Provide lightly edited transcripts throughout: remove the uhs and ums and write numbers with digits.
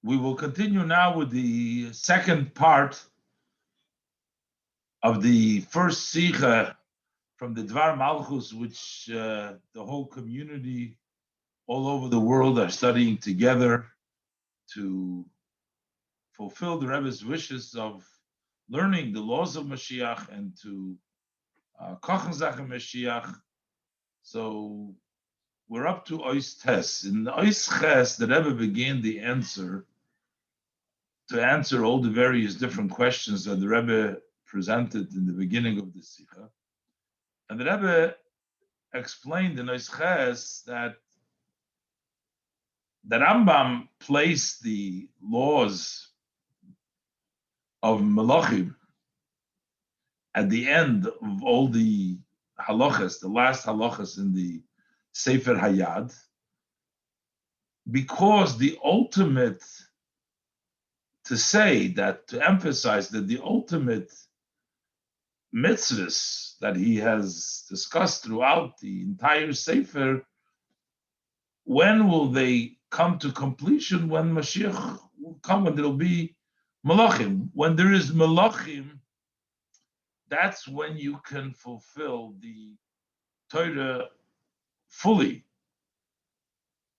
We will continue now with the second part of the first Sikha from the Devar Malchus, which the whole community all over the world are studying together to fulfill the Rebbe's wishes of learning the laws of Mashiach and to kochen Sachen Mashiach. So we're up to Ois Tes. In the Ois Ches, the Rebbe began the answer to answer all the various different questions that the Rebbe presented in the beginning of the Sikha. And the Rebbe explained in Ois Ches that the Rambam placed the laws of Malachim at the end of all the halachas, the last halachas in the Sefer Hayad, because the ultimate, to say that, to emphasize that the ultimate mitzvahs that he has discussed throughout the entire Sefer, when will they come to completion? When Mashiach will come, when there will be Malachim. When there is Malachim, that's when you can fulfill the Torah fully.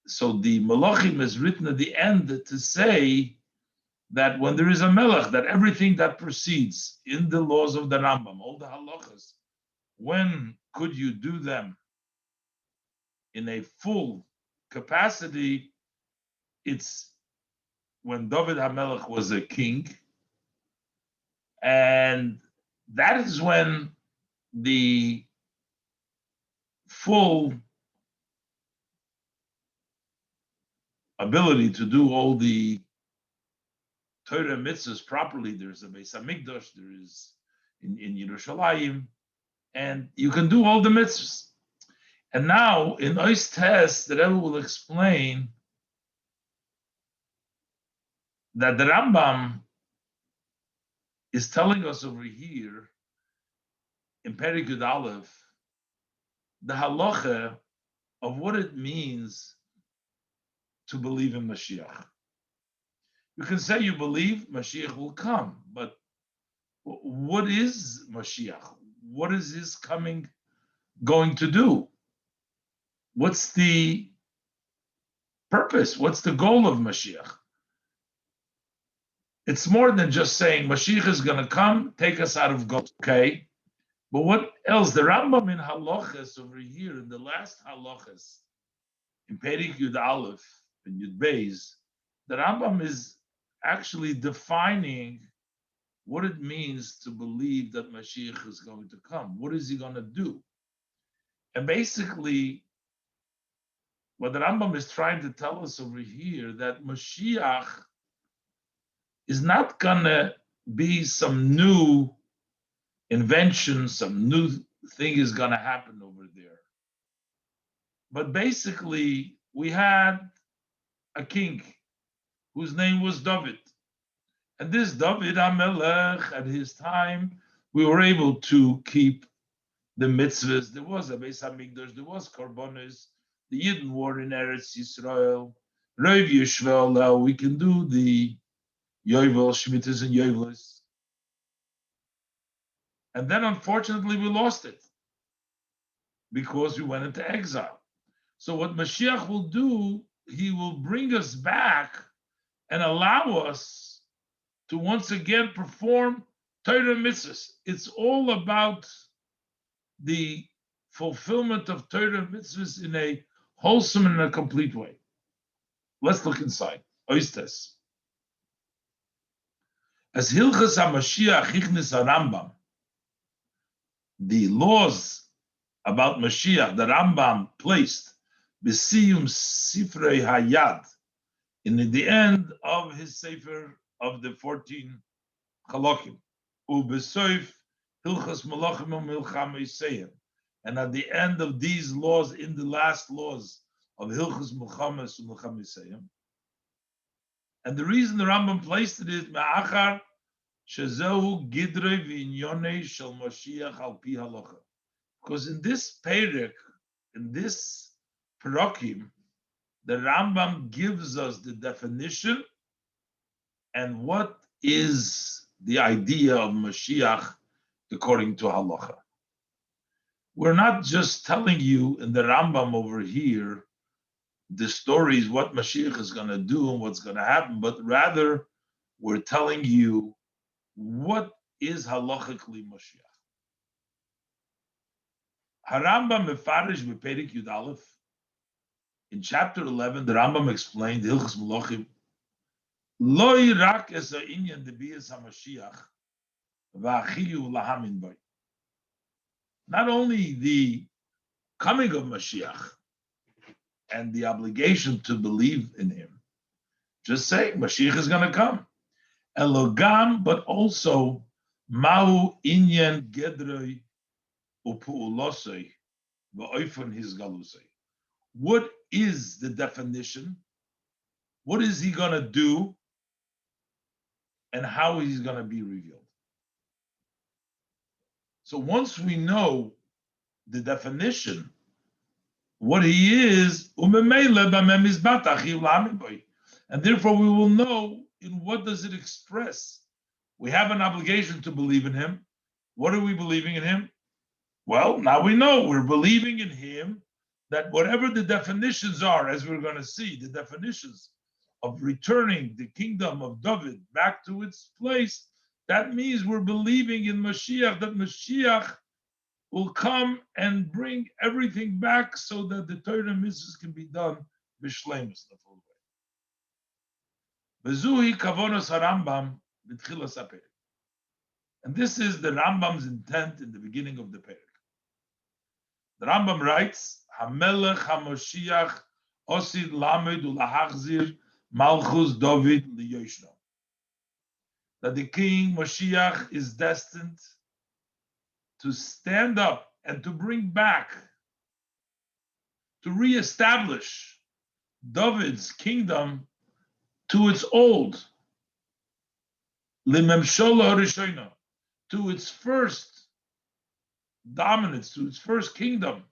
So the Malachim is written at the end to say that when there is a Melech, that everything that proceeds in the laws of the Rambam, all the halachas, when could you do them in a full capacity? It's when David HaMelech was a king, and that is when the full ability to do all the Torah mitzvahs properly. There's a Beis Hamikdash, there is in Yerushalayim, and you can do all the mitzvahs. And now in Ois Tes, the Rebbe will explain that the Rambam is telling us over here in Perek Yud Aleph the halacha of what it means to believe in Mashiach. You can say you believe Mashiach will come, but what is Mashiach? What is his coming going to do? What's the purpose? What's the goal of Mashiach? It's more than just saying Mashiach is going to come, take us out of gold. Okay, but what else? The Rambam in halachas over here, in the last halachas, in Perek Yud Aleph and Yud Beis, the Rambam is actually defining what it means to believe that Mashiach is going to come. What is he going to do? And basically, what the Rambam is trying to tell us over here, that Mashiach is not going to be some new invention, some new thing is going to happen over there. But basically, we had a king whose name was David. And this David HaMelech, at his time, we were able to keep the mitzvahs. There was a Beis Hamikdash, there was Korbanos, the Yidden war in Eretz Yisrael, Rov Yishvel, we can do the Yovel, Shemitahs and Yovelis. And then unfortunately we lost it because we went into exile. So what Mashiach will do, he will bring us back and allow us to once again perform Torah mitzvahs. It's all about the fulfillment of Torah mitzvahs in a wholesome and a complete way. Let's look inside. Ois Tes. As Hilchas HaMashiach Hichnis HaRambam, the laws about Mashiach, the Rambam placed B'siyum Sifrei Hayad, in the end of his Sefer of the 14 Chalokim, U'besoif Hilchas Malachim Milcham Yisayim, and at the end of these laws, in the last laws of Hilchas Milchamas Milcham Yisayim. And the reason the Rambam placed it is Ma'achar Shezehu Gidrei V'Inyonei Shel Mashiach Al Pi Halacha. Because in this Perek, in this Parakim, the Rambam gives us the definition And what is the idea of Mashiach according to halacha? We're not just telling you in the Rambam over here the stories, what Mashiach is going to do and what's going to happen, but rather we're telling you what is halachically Mashiach. Harambam mefarish beperik Yud Aleph. In chapter 11, the Rambam explained Hilchos Melachim. Loi rak es ha'inyan debias haMashiach va'achiyu lahamin boy. Not only the coming of Mashiach and the obligation to believe in him, just saying Mashiach is going to come. Elogam, but also mahu inyan gedrei upu'ulosei va'oifon his galusei. What is the definition? What is he going to do? And how he's going to be revealed. So once we know the definition, what he is, and therefore we will know in what does it express. We have an obligation to believe in him. What are we believing in him? Well, now we know we're believing in him that whatever the definitions are, as we're going to see, the definitions of returning the kingdom of David back to its place, that means we're believing in Mashiach, that Mashiach will come and bring everything back so that the Torah and mitzvahs can be done b'shleimus, the full way. Bezuhi kavonos harambam b'tchilas haperek. And this is the Rambam's intent in the beginning of the Perek. The Rambam writes, HaMelech HaMoshiach osid lamed ulahachzir Malchus David liyoshno. That the king Mashiach is destined to stand up and to bring back, to reestablish David's kingdom to its old, limemshola harishona, to its first dominance, to its first kingdom.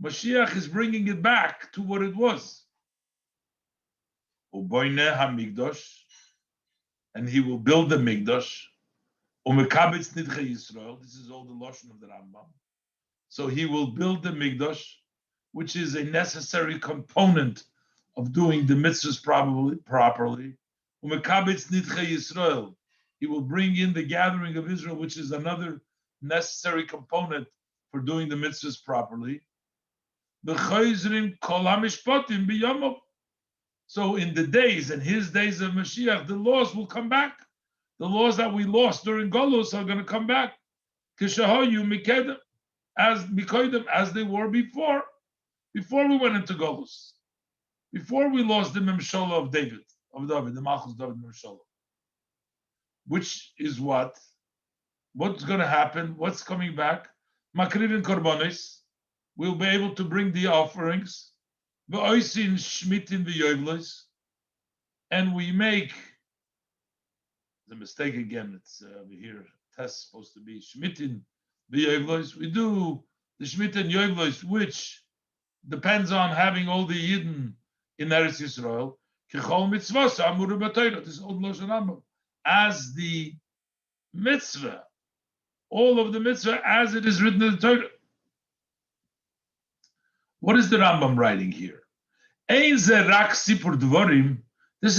Mashiach is bringing it back to what it was. Uboine hamigdosh, and he will build the migdosh. Umekabetz nidche Yisrael. This is all the lashon of the Rambam. So he will build the migdosh, which is a necessary component of doing the mitzvahs properly. Umekabetz nidche Yisrael. He will bring in the gathering of Israel, which is another necessary component for doing the mitzvahs properly. B'chayzrim kol hamishpatim b'yomov. So in the days and his days of Mashiach, the laws will come back. The laws that we lost during Golus are going to come back. Kishahoyu mikedem, as they were before we went into Golus, before we lost the Memshola of David, the Malchus David Memshola. Which is what's going to happen? What's coming back? Makrivin korbanis. We'll be able to bring the offerings. V'oisin shmitin v'yovlos, and we make the mistake again. It's over here. Test supposed to be shmitin v'yovlos. We do the shmitin yovlos, which depends on having all the Yidden in Eretz Yisrael. Kichol mitzvos amuru b'Torah. This is old lashon Rambam. As the mitzvah, all of the mitzvah as it is written in the Torah. What is the Rambam writing here? This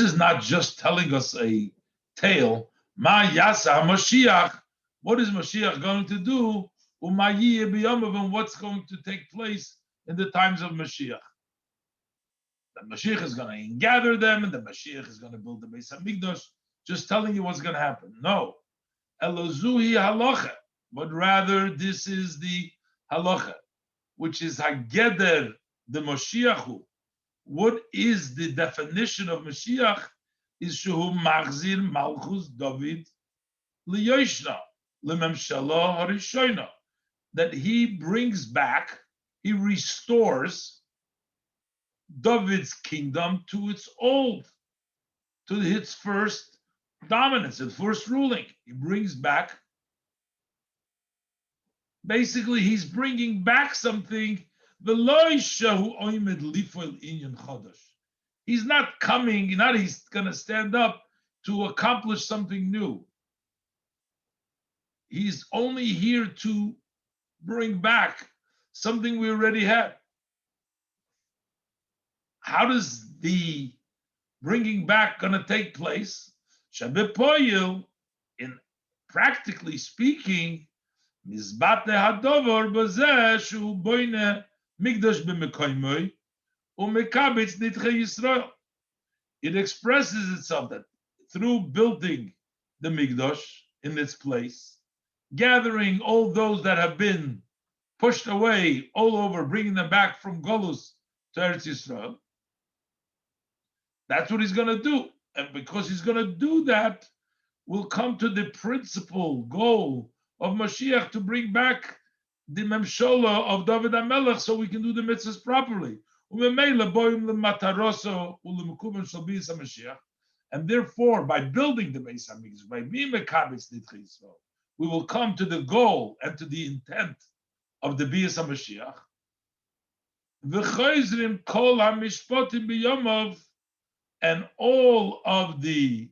is not just telling us a tale. Ma yasa Mashiach. What is Mashiach going to do? And what's going to take place in the times of Mashiach? The Mashiach is going to gather them, and the Mashiach is going to build the Beis Hamikdash. Just telling you what's going to happen. No. Elozuhi halacha. But rather, this is the halacha, which is hageder the Mashiachu. What is the definition of Mashiach? Is shehu machzir Malchus David liyoshna lememshala harishona. That he brings back, he restores David's kingdom to its old, to its first dominance, its first ruling. He brings back, basically he's bringing back something. He's not coming, he's going to stand up to accomplish something new. He's only here to bring back something we already had. How does the bringing back going to take place? Shabepoyil, in practically speaking, mizbate hadover bazeh shu boine migdash b'mekoymoy umekabitz nitche Yisrael. It expresses itself that through building the migdash in its place, gathering all those that have been pushed away all over, bringing them back from Golus to Eretz Yisrael. That's what he's going to do. And because he's going to do that, we'll come to the principal goal of Mashiach to bring back the Memshola of David HaMelech so we can do the mitzvahs properly. And therefore, by building the Beis HaMikdash, by being Mekabetz Nitchei Yisrael, we will come to the goal and to the intent of the Bias HaMashiach. V'choizrim kol ha'mishpotim b'yomov, and all of the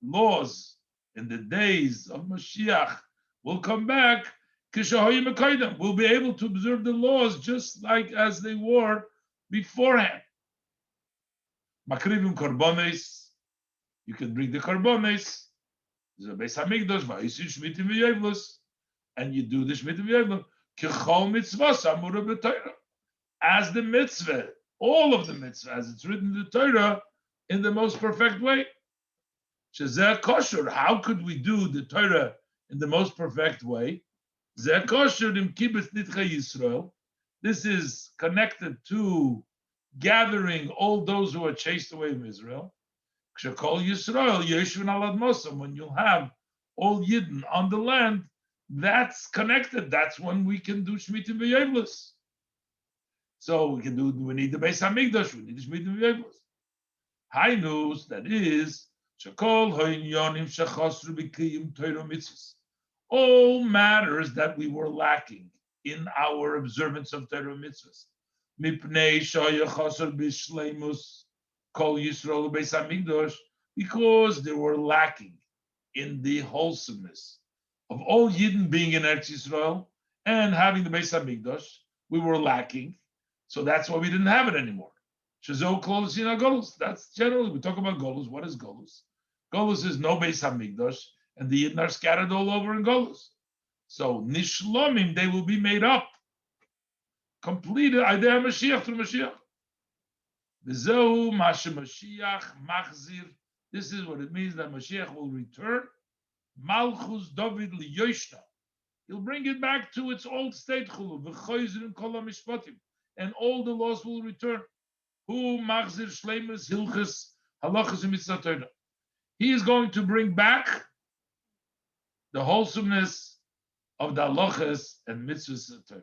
laws in the days of Mashiach will come back. We'll be able to observe the laws just like as they were beforehand. Makrivim korbones, you can bring the korbones. There's a Beis Hamikdash, va'isi shmitim v'yevlos, and you do the shmitim v'yevlos. Kechol mitzvah samura b'Torah, as the mitzvah, all of the mitzvah, as it's written in the Torah, in the most perfect way. Shezeh kosher. How could we do the Torah in the most perfect way? Zeh kosher im kibbutz nitchei Yisrael. This is connected to gathering all those who are chased away from Israel. Kshekol Yisrael yeshvin al admosam. When you'll have all Yidden on the land, that's connected. That's when we can do shmitim v'yevlos. So we need the Beis Hamikdash. We need the shmitim v'yevlos. High news, that is, all matters that we were lacking in our observance of Torah mitzvahs. Because they were lacking in the wholesomeness of all Yidden being in Eretz Yisrael and having the Beis Hamikdash, we were lacking. So that's why we didn't have it anymore. Shazo Golus in Golus. That's generally, we talk about Golus. What is Golus? Golus is no Beis Hamikdash, and the Yidden are scattered all over in Golus. So Nishlomim, they will be made up, completed. Idea Mashiach through Mashiach. V'zehu Mashe Mashiach Machzir. This is what it means that Mashiach will return. Malchus David liyoshna. He'll bring it back to its old state. V'choizrim kol hamishpatim, and all the laws will return. Who machzir shleimus hilchus halachas u'mitzvot Torah. He is going to bring back the wholesomeness of the halachas and mitzvahs of Torah.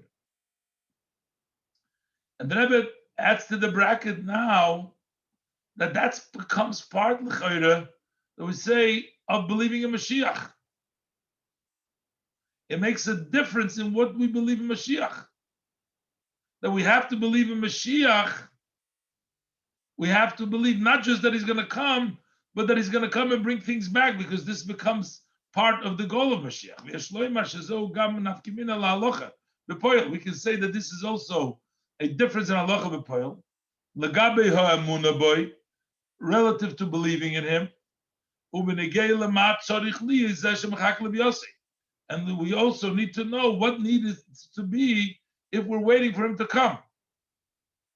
And the Rebbe adds to the bracket now that becomes part l'chayra that we say of believing in Mashiach. It makes a difference in what we believe in Mashiach. That we have to believe in Mashiach. We have to believe not just that he's going to come, but that he's going to come and bring things back, because this becomes part of the goal of Mashiach. We can say that this is also a difference in halacha b'poil, legabe ha'emunah boy, relative to believing in him, and we also need to know what needed to be if we're waiting for him to come.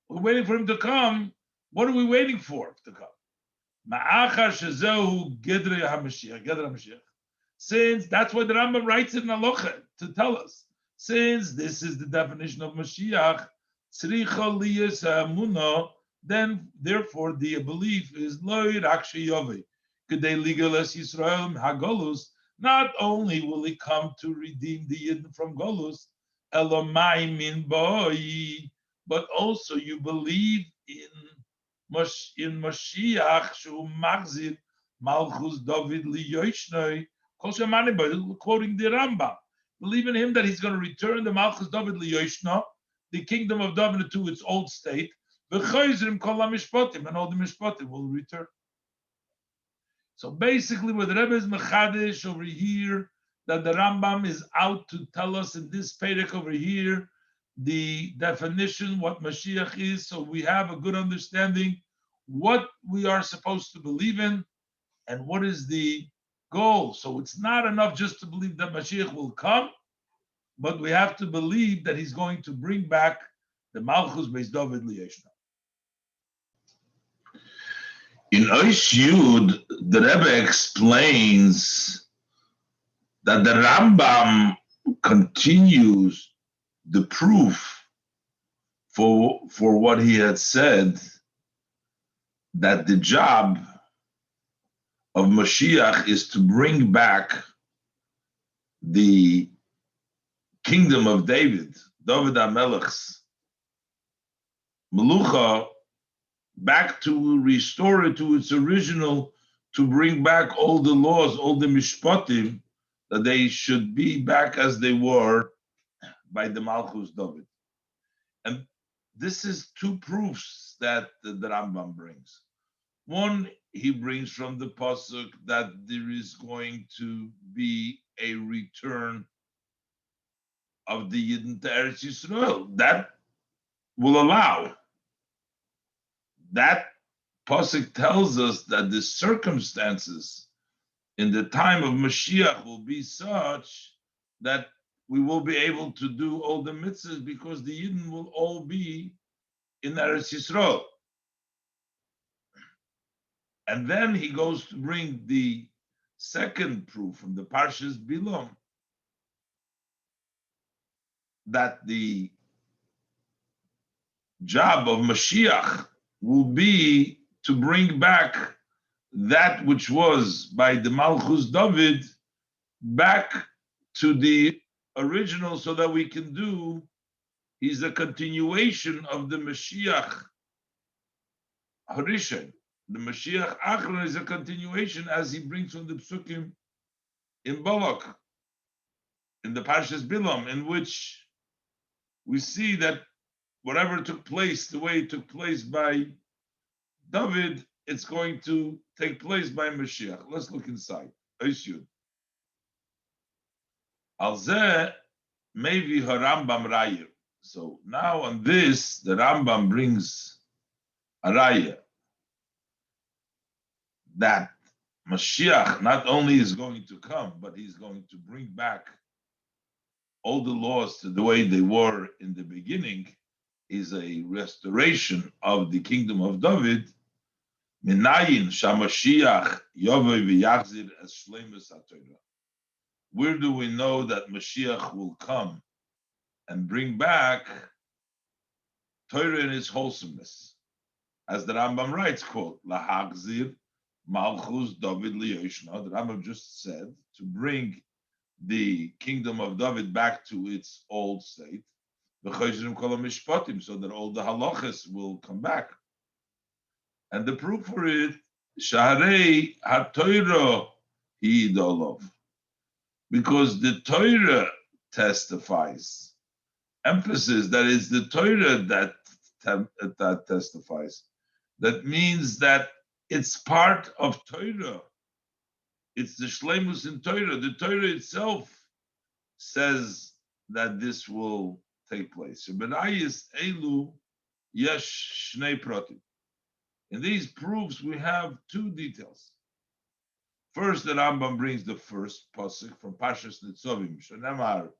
We're waiting for him to come. What are we waiting for to come? Since that's what the Rambam writes in Halacha to tell us. Since this is the definition of Mashiach, then therefore the belief is not only will he come to redeem the Yidden from Golus, but also you believe in Mashiach, Shu Machzir Malchus David liYoshnoi, quoting the Rambam. Believe in him that he's going to return the Malchus David liYoshno, the kingdom of David, to its old state. And all the mishpatim will return. So basically, what the Rebbe is mechadish over here, that the Rambam is out to tell us in this perek over here the definition, what Mashiach is, so we have a good understanding what we are supposed to believe in and what is the goal. So it's not enough just to believe that Mashiach will come, but we have to believe that he's going to bring back the Malchus Beis David Liyeshna. In Oish Yud, the Rebbe explains that the Rambam continues the proof for what he had said, that the job of Mashiach is to bring back the kingdom of David HaMelech's Melucha, back to restore it to its original, to bring back all the laws, all the mishpatim, that they should be back as they were by the Malchus David. And this is two proofs that the Rambam brings. One, he brings from the pasuk that there is going to be a return of the Yidden to Eretz Yisrael. That will allow. That pasuk tells us that the circumstances in the time of Mashiach will be such that we will be able to do all the mitzvahs because the Yidden will all be in Eretz Yisrael. And then he goes to bring the second proof from the Parshas Bilam, that the job of Mashiach will be to bring back that which was by the Malchus David back to the original, so that we can do, he's a continuation of the Mashiach Harishon. The Mashiach Achron is a continuation, as he brings from the Psukim in Balak, in the Parshas Bilam, in which we see that whatever took place, the way it took place by David, it's going to take place by Mashiach. Let's look inside. Oisyud. Alzeh maybe Harambam Raya. So now on this, the Rambam brings a Raya that Mashiach not only is going to come, but he's going to bring back all the laws to the way they were in the beginning, is a restoration of the kingdom of David. Minayin Shamashiach Yovei v'Yachzir as Shleimus HaTorah. Where do we know that Mashiach will come and bring back Torah in its wholesomeness? As the Rambam writes, quote, Lahagzir Malchus David Liyoshna, the Rambam just said, to bring the kingdom of David back to its old state, so that all the halachas will come back. And the proof for it, Shaharei HaTorah Hidolov, because the Torah testifies. Emphasis, that is the Torah that testifies. That means that it's part of Torah. It's the Shleimus in Torah. The Torah itself says that this will take place. In these proofs, we have two details. First, the Rambam brings the first pasuk from Parshas Nitzavim. Shenemar,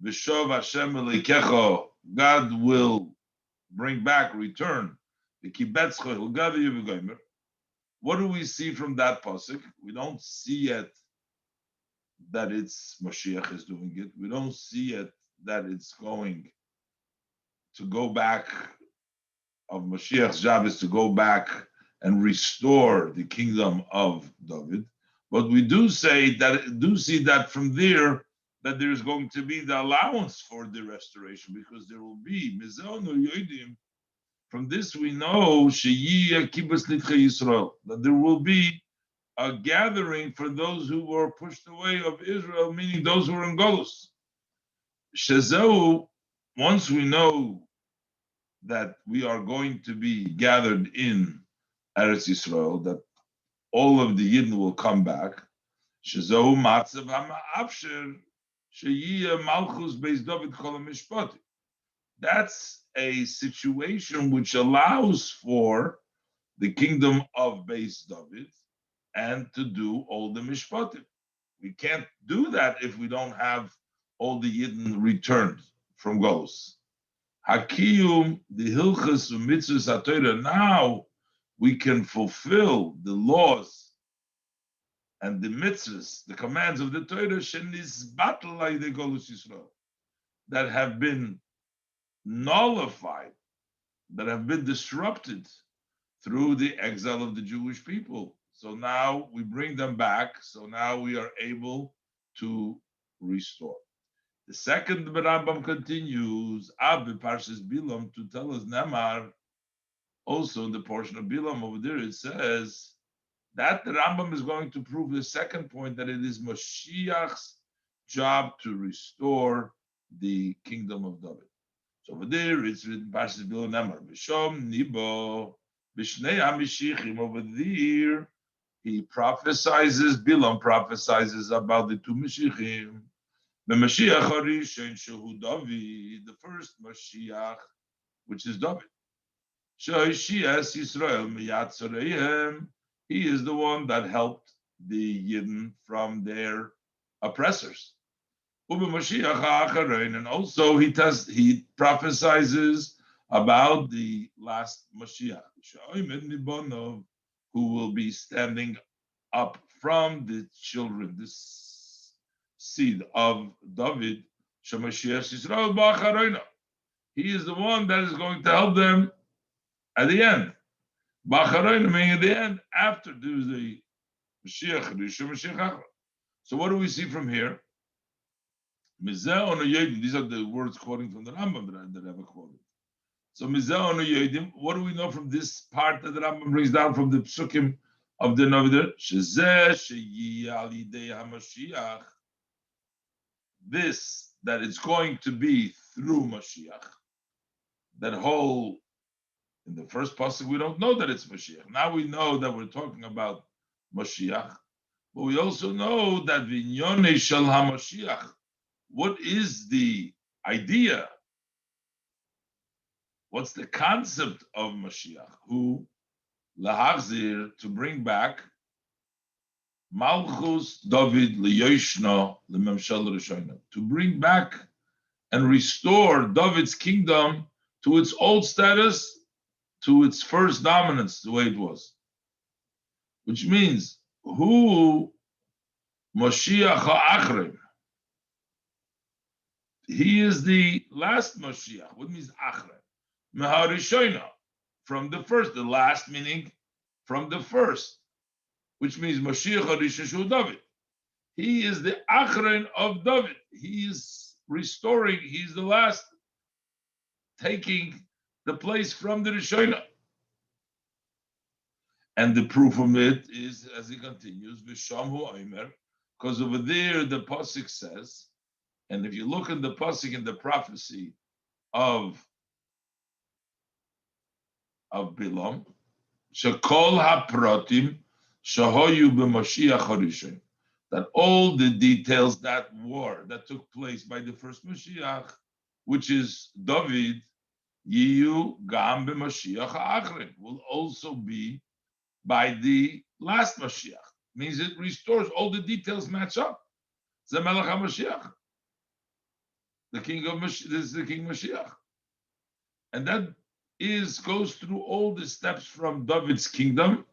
V'shov Hashem Elokecho, God will bring back, return, the kibetzcho Hilgavi Yevigomer. What do we see from that pasuk? We don't see yet that it's Mashiach is doing it. We don't see yet that it's going to go back, of Mashiach's job is to go back and restore the kingdom of David. But we do see that from there, that there's going to be the allowance for the restoration, because there will be from this we know that there will be a gathering for those who were pushed away of Israel, meaning those who were in Golus. Shezeu, once we know that we are going to be gathered in Eretz Yisrael, that all of the Yidden will come back. Shezohu matzav ha'ma'afsher sheyiyeh Malchus beis David kol ha'mishpatim. That's a situation which allows for the kingdom of Beis David and to do all the mishpatim. We can't do that if we don't have all the Yidden returned from Golus. Hakiyum, the Hilchas Mitzvahs HaTorah, now we can fulfill the laws and the mitzvahs, the commands of the Torah, Shenizbatlai the Golus Yisrael, that have been nullified, that have been disrupted through the exile of the Jewish people. So now we bring them back. So now we are able to restore. The second Rambam continues, Abbe Parshas Bilam, to tell us Nemar, also in the portion of Bilam over there, it says that the Rambam is going to prove the second point, that it is Mashiach's job to restore the kingdom of David. So over there, it's written Parshas Bilam Nemar, B'shom Nibo, B'shnei HaMashiachim. Over there, he prophesizes, Bilam prophesizes about the two Mashiachim. The Mashiach Harishon Shehu David, the first Mashiach, which is David. Shehishias Yisrael Miyat Zoreihem. He is the one that helped the Yidden from their oppressors. Uba Mashiach HaAcharein, and also he prophesizes about the last Mashiach, She'omed Mibonov, who will be standing up from the children, this seed of David. Shemashiach Yisrael Ba'achareina. He is the one that is going to help them at the end. Ba'achareina meaning at the end, after the Mashiach, Mashiach Achra. So what do we see from here? These are the words quoting from the Rambam that I have quoted. So what do we know from this part that the Rambam brings down from the Psukim of the Novider? This, that it's going to be through Mashiach. That whole, in the first pasuk, we don't know that it's Mashiach. Now we know that we're talking about Mashiach, but we also know that Vinyone Shel HaMashiach. What is the idea? What's the concept of Mashiach? Who lahachzir, to bring back Malchus David liyoshno lememshel rishona, to bring back and restore David's kingdom to its old status, to its first dominance, the way it was. Which means, who Mashiach ha'achrim? He is the last Mashiach. What means achrim? Meharishona, from the first, the last meaning from the first, which means Mashiach Harishon Shehu David. He is the Achron of David. He is restoring, he's the last, taking the place from the Rishona. And the proof of it is, as he continues, Vishamhu Omer, because over there the Pasuk says, and if you look in the Pasuk in the prophecy of Bilam, Shekol HaPratim Shahoyu b'Mashiach Harishon, that all the details that took place by the first Mashiach, which is David, Yiyu Gam b'Mashiach Ha'achrin, will also be by the last Mashiach. Means it restores, all the details match up. Zemelech HaMashiach, the king of Mashiach. This is the king Mashiach, and that goes through all the steps from David's kingdom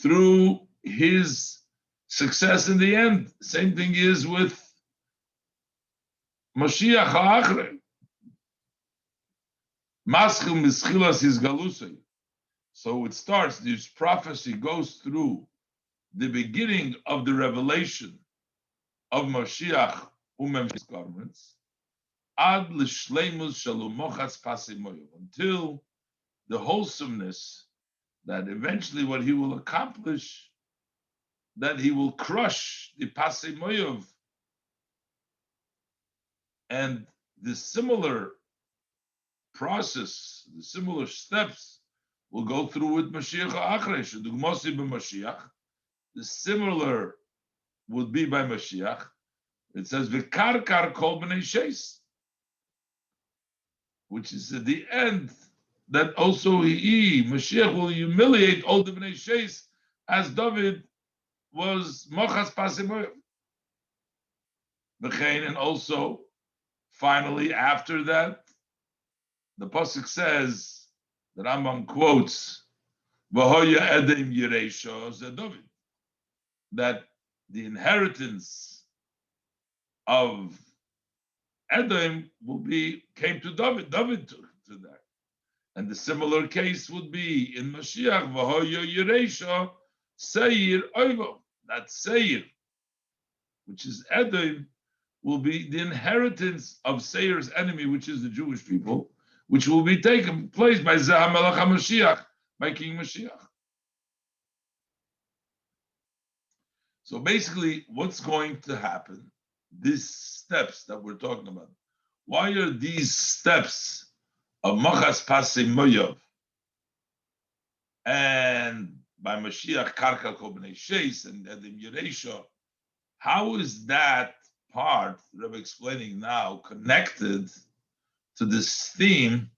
through his success in the end. Same thing is with Mashiach HaAchre. Maschil mischilas his galusay. So it starts, this prophecy goes through the beginning of the revelation of Mashiach his garments, ad l'shleimus shalumochas pasimoyov, until the wholesomeness, that eventually what he will accomplish, that he will crush the pasimoyov, and the similar process, the similar steps will go through with Mashiach Achresh, Dugmosi b'Mashiach, the similar would be by Mashiach. It says v'karkar kol b'nei sheis, which is at the end that also Mashiach will humiliate all the b'nei sheis as David was mochas pasimoy. And also, finally, after that, the pasuk says, the Rambam quotes, "V'hoya edem yireisha ze David," that the inheritance of Edom came to David. David took to that, and the similar case would be in Mashiach, "V'hoya yireisha seir oivo." That seir, which is Edom, will be the inheritance of Seir's enemy, which is the Jewish people, which will be taken place by Zeh Melech HaMashiach, by King Mashiach. So basically, what's going to happen? These steps that we're talking about. Why are these steps of Machas Pasei Moyav and by Mashiach Karka Kol B'nei Sheis and Edom Yereisha? How is that part, Rebbe explaining now, connected to this theme,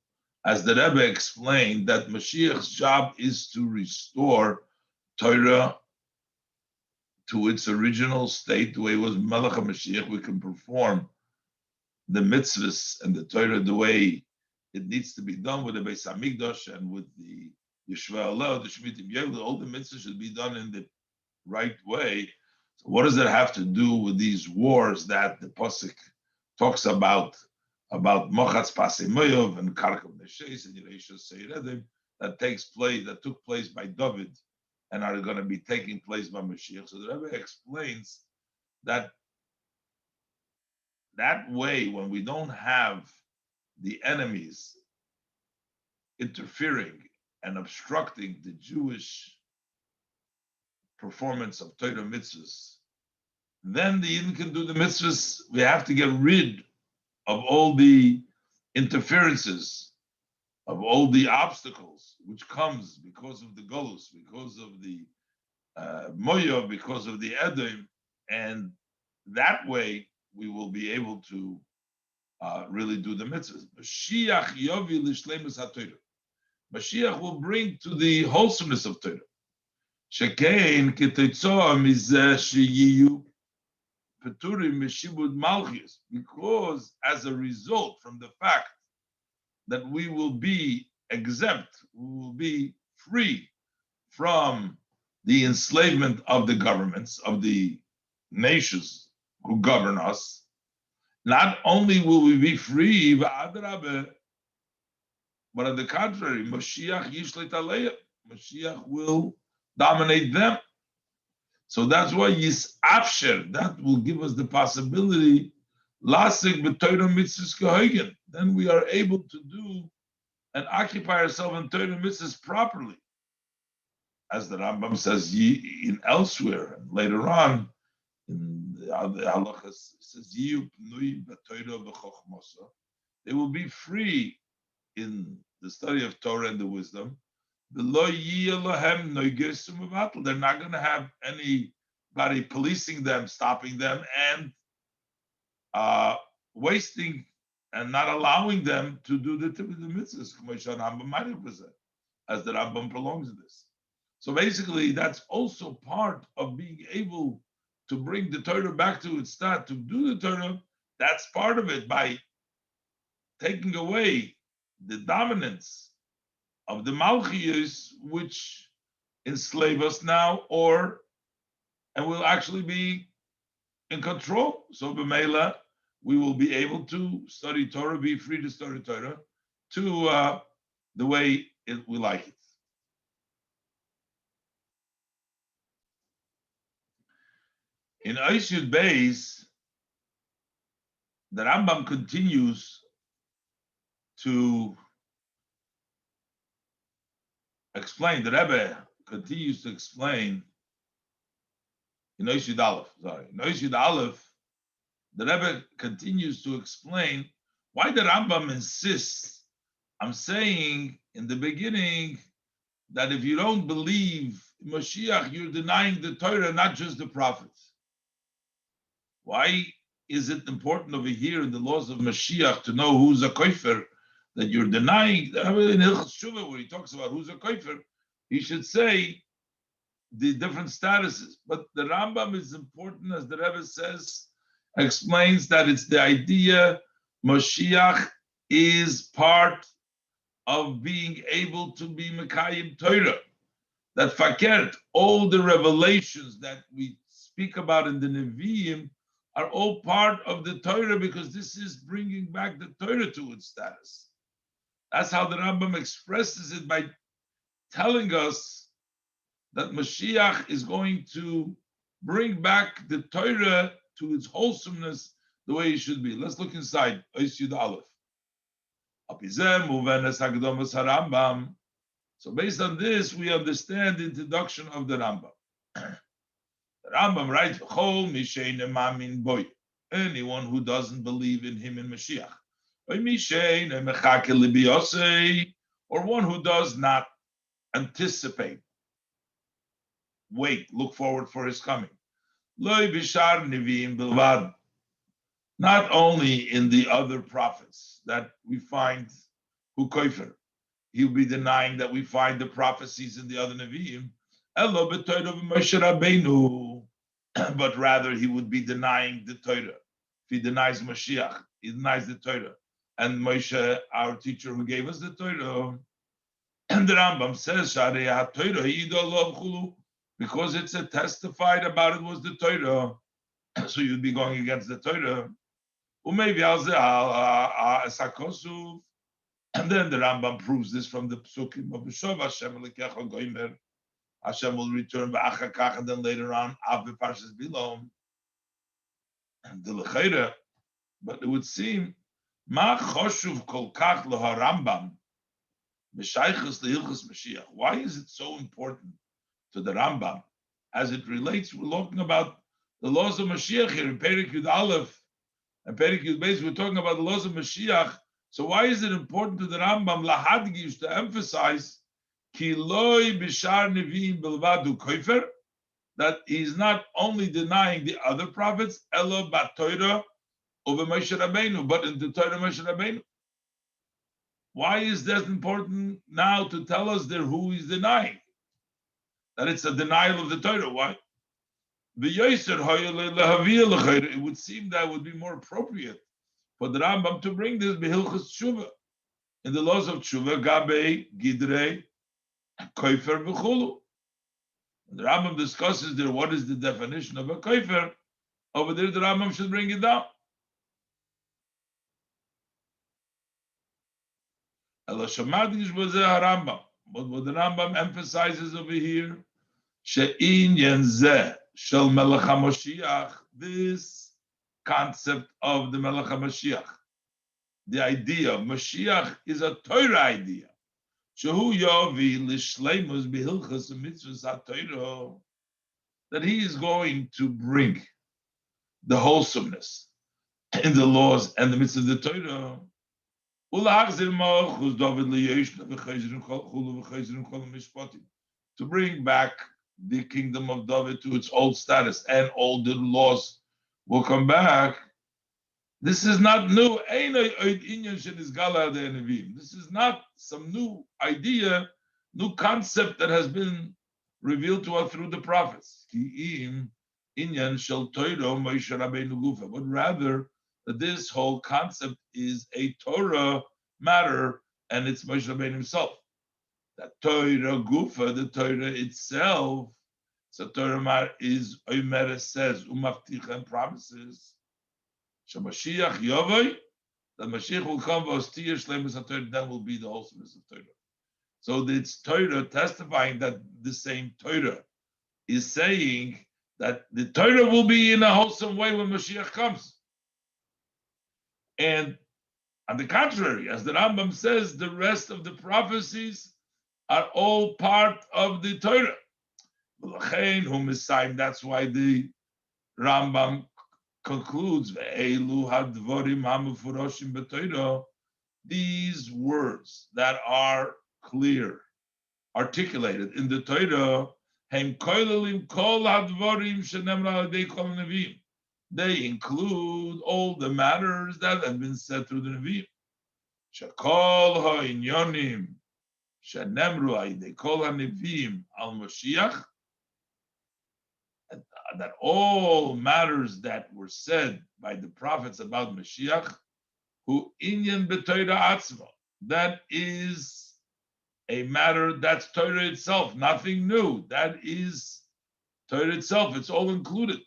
as the Rebbe explained, that Mashiach's job is to restore Torah to its original state, the way it was Melech HaMashiach. We can perform the mitzvahs and the Torah the way it needs to be done with the Beis HaMikdash and with the Yeshua Allah, the Shemitim Yevil. All the mitzvahs should be done in the right way. So what does that have to do with these wars that the pasuk talks about Mochatz Pasei Moyav and Karka Neshes and Yereisha Seiredim that took place by David and are going to be taking place by Mashiach? So the Rebbe explains that way, when we don't have the enemies interfering and obstructing the Jewish performance of Torah mitzvahs, then the Yidden can do the mitzvahs. We have to get rid of all the interferences, of all the obstacles which comes because of the Golus, because of the Moyav, because of the Edom, and that way we will be able to really do the mitzvahs. Mashiach yovi l'shleimus haTorah. Mashiach will bring to the wholesomeness of Torah. Shekein k'teitzoa mizeh sheyiyu peturim meshibud Malchus, because as a result from the fact that we will be exempt, we will be free from the enslavement of the governments, of the nations who govern us, not only will we be free, but on the contrary, Mashiach yishlet aleim, Mashiach will dominate them. So that's why Yisafsher, that will give us the possibility, lasik b'Torah mitzvahs kehogen. Then we are able to do and occupy ourselves in Torah mitzvahs properly. As the Rambam says in elsewhere, and later on, in the halachas, it says, they will be free in the study of Torah and the wisdom. They're not going to have anybody policing them, stopping them, and wasting and not allowing them to do the mitzvahs, as the Rambam prolongs this. So basically, that's also part of being able to bring the Torah back to its start, to do the Torah. That's part of it, by taking away the dominance of the Malchus, which enslave us now, and will actually be in control. So b'meila, we will be able to study Torah, be free to study Torah, to the way we like it. In Ois Yud Beis, the Rambam continues to explain, the Rebbe continues to explain in Ois Yud Aleph, in Ois Yud Aleph, the Rebbe continues to explain why the Rambam insists. I'm saying in the beginning that if you don't believe Mashiach, you're denying the Torah, not just the prophets. Why is it important over here in the laws of Mashiach to know who's a kofer? That you're denying. In Hilchos Shuvah, where he talks about who's a kofer, he should say the different statuses. But the Rambam is important, as the Rebbe says, explains that it's the idea Mashiach is part of being able to be Mekayim Torah. That fakert, all the revelations that we speak about in the Nevi'im are all part of the Torah, because this is bringing back the Torah to its status. That's how the Rambam expresses it, by telling us that Mashiach is going to bring back the Torah to its wholesomeness the way it should be. Let's look inside. Ois Yud Aleph. So based on this, we understand the introduction of the Rambam. The Rambam writes, anyone who doesn't believe in him in Mashiach, or one who does not anticipate, wait, look forward for his coming. Not only in the other prophets that we find who kofer, he'll be denying that we find the prophecies in the other Nevi'im, but rather he would be denying the Torah. If he denies Mashiach, he denies the Torah. And Moshe, our teacher who gave us the Torah, and the Rambam says, because it's a testified about it was the Torah, so you'd be going against the Torah. And then the Rambam proves this from the Psukim of B'Shov Hashem Lekecha Goimer. Hashem will return ba'achakach, and then later on, Av Parshas Bilom. And the Lecheira, but it would seem, Ma Choshuv Kol Kach LeHaRambam Meshaychus LeHilchos Mashiach. Why is it so important to the Rambam as it relates? We're talking about the laws of Mashiach here in Perek Yud Aleph and Perek Yud Beis. We're talking about the laws of Mashiach. So why is it important to the Rambam lahadgish to emphasize ki loy bishar nevi'im belvadu kofer, that he's not only denying the other prophets, elo b'Torah over Moshe Rabbeinu, but in the Torah Moshe Rabbeinu? Why is that important now to tell us there who he's denying? That it's a denial of the Torah. Why? It would seem that would be more appropriate for the Rambam to bring this behilchos tshuva in the laws of tshuva, gabe, gidrei, koifer, v'chulu. The Rambam discusses there what is the definition of a koifer. Over there, the Rambam should bring it down. Eloshamadish was a Rambam. But what the Rambam emphasizes over here, she'inyan zeh shel melech HaMoshiach, this concept of the Melech HaMashiach, the idea of Mashiach is a Torah idea. Shehu yovi lishleimus behilchas mitzvahs haTorah, that he is going to bring the wholesomeness in the laws and the mitzvahs of the Torah. To bring back the kingdom of David to its old status, and all the laws will come back. This is not new. This is not some new idea, new concept that has been revealed to us through the prophets. But rather, that this whole concept is a Torah matter, and it's Moshe Rabbeinu himself. That Torah Gufa, the Torah itself, so Torah matter is Omer says umafticha, and promises Mashiach Yovoi, that Mashiach will come, v'ostir shleimus haTorah, then will be the wholesomeness of Torah. So it's Torah testifying that the same Torah is saying that the Torah will be in a wholesome way when Mashiach comes. And on the contrary, as the Rambam says, the rest of the prophecies are all part of the Torah. That's why the Rambam concludes, these words that are clear, articulated in the Torah, Hem koilelim kol hadvarim shenemra alidei kol neviim. They include all the matters that have been said through the Nevi'im. Shekol ha'inyonim shenemru alidei kol haneviim al Mashiach. That all matters that were said by the prophets about Mashiach, who inyan b'Torah atzma, that is a matter that's Torah itself, nothing new. That is Torah itself. It's all included.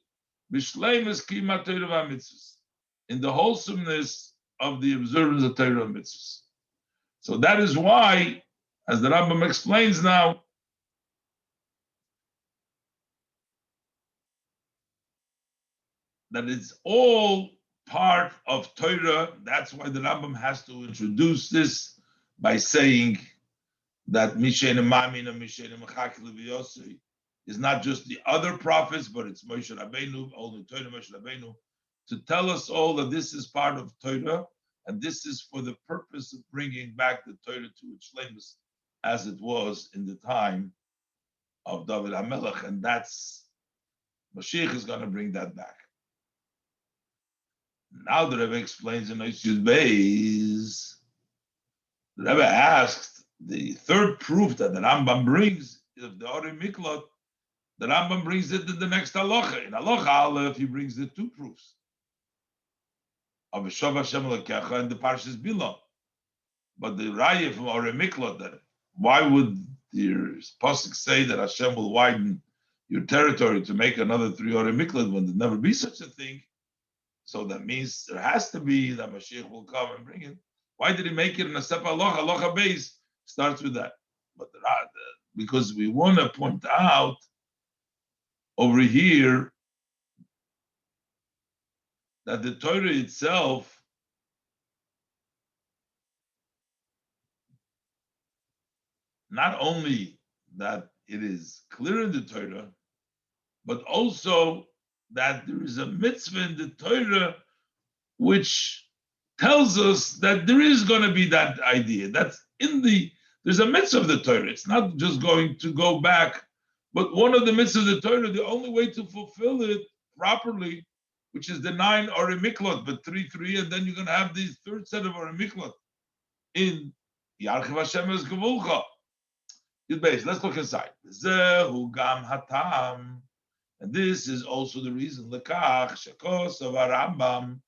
B'shleimus kima Torah v'mitzvos, in the wholesomeness of the observance of Torah and mitzvahs. So that is why, as the Rambam explains now, that it's all part of Torah. That's why the Rambam has to introduce this by saying that Mishen Mamin and Mishen Mechakil V'Yosei is not just the other prophets, but it's Moshe Rabbeinu, only Torah Moshe Rabbeinu, to tell us all that this is part of Torah, and this is for the purpose of bringing back the Torah to its shleimus as it was in the time of David HaMelech, and that's Mashiach is going to bring that back. Now the Rebbe explains in Yud Beis, the Rebbe asked the third proof that the Rambam brings of the Orei Miklot. The Rambam brings it to the next halacha. In halacha Aleph, he brings the two proofs of V'shav Hashem Elokecha and the Parshas Bilam. But the Raya from Orei Miklot, that why would the pasuk say that Hashem will widen your territory to make another 3 Orei Miklot when there never be such a thing? So that means there has to be that Mashiach will come and bring it. Why did he make it in a separate halacha? Halacha base starts with that. But because we want to point out over here that the Torah itself not only that it is clear in the Torah, but also that there is a mitzvah in the Torah which tells us that there is going to be that idea. That's there's a mitzvah of the Torah. It's not just going to go back, but one of the mitzvahs of the Torah, the only way to fulfill it properly, which is the 9 Orei Miklot, but 3, and then you're going to have the third set of Orei Miklot in Yarchiv Hashem es Gevulcha. Let's look inside. Zehu gam hatam. And this is also the reason, Lekach, Shekos of Rambam,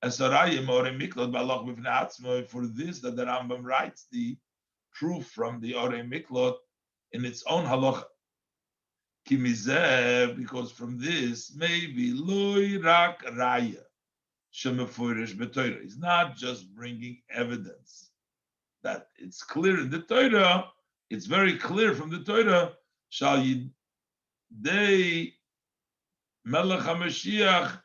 Esarayim Orei Miklot Balak B'fnei Atzmo, for this that the Rambam writes the proof from the Orei Miklot in its own halacha. Kimizeh, because from this, maybe Loi Rak Raya, Shemefurish B'Torah. He's not just bringing evidence that it's clear in the Torah, it's very clear from the Torah, Shal Yidei Melech HaMashiach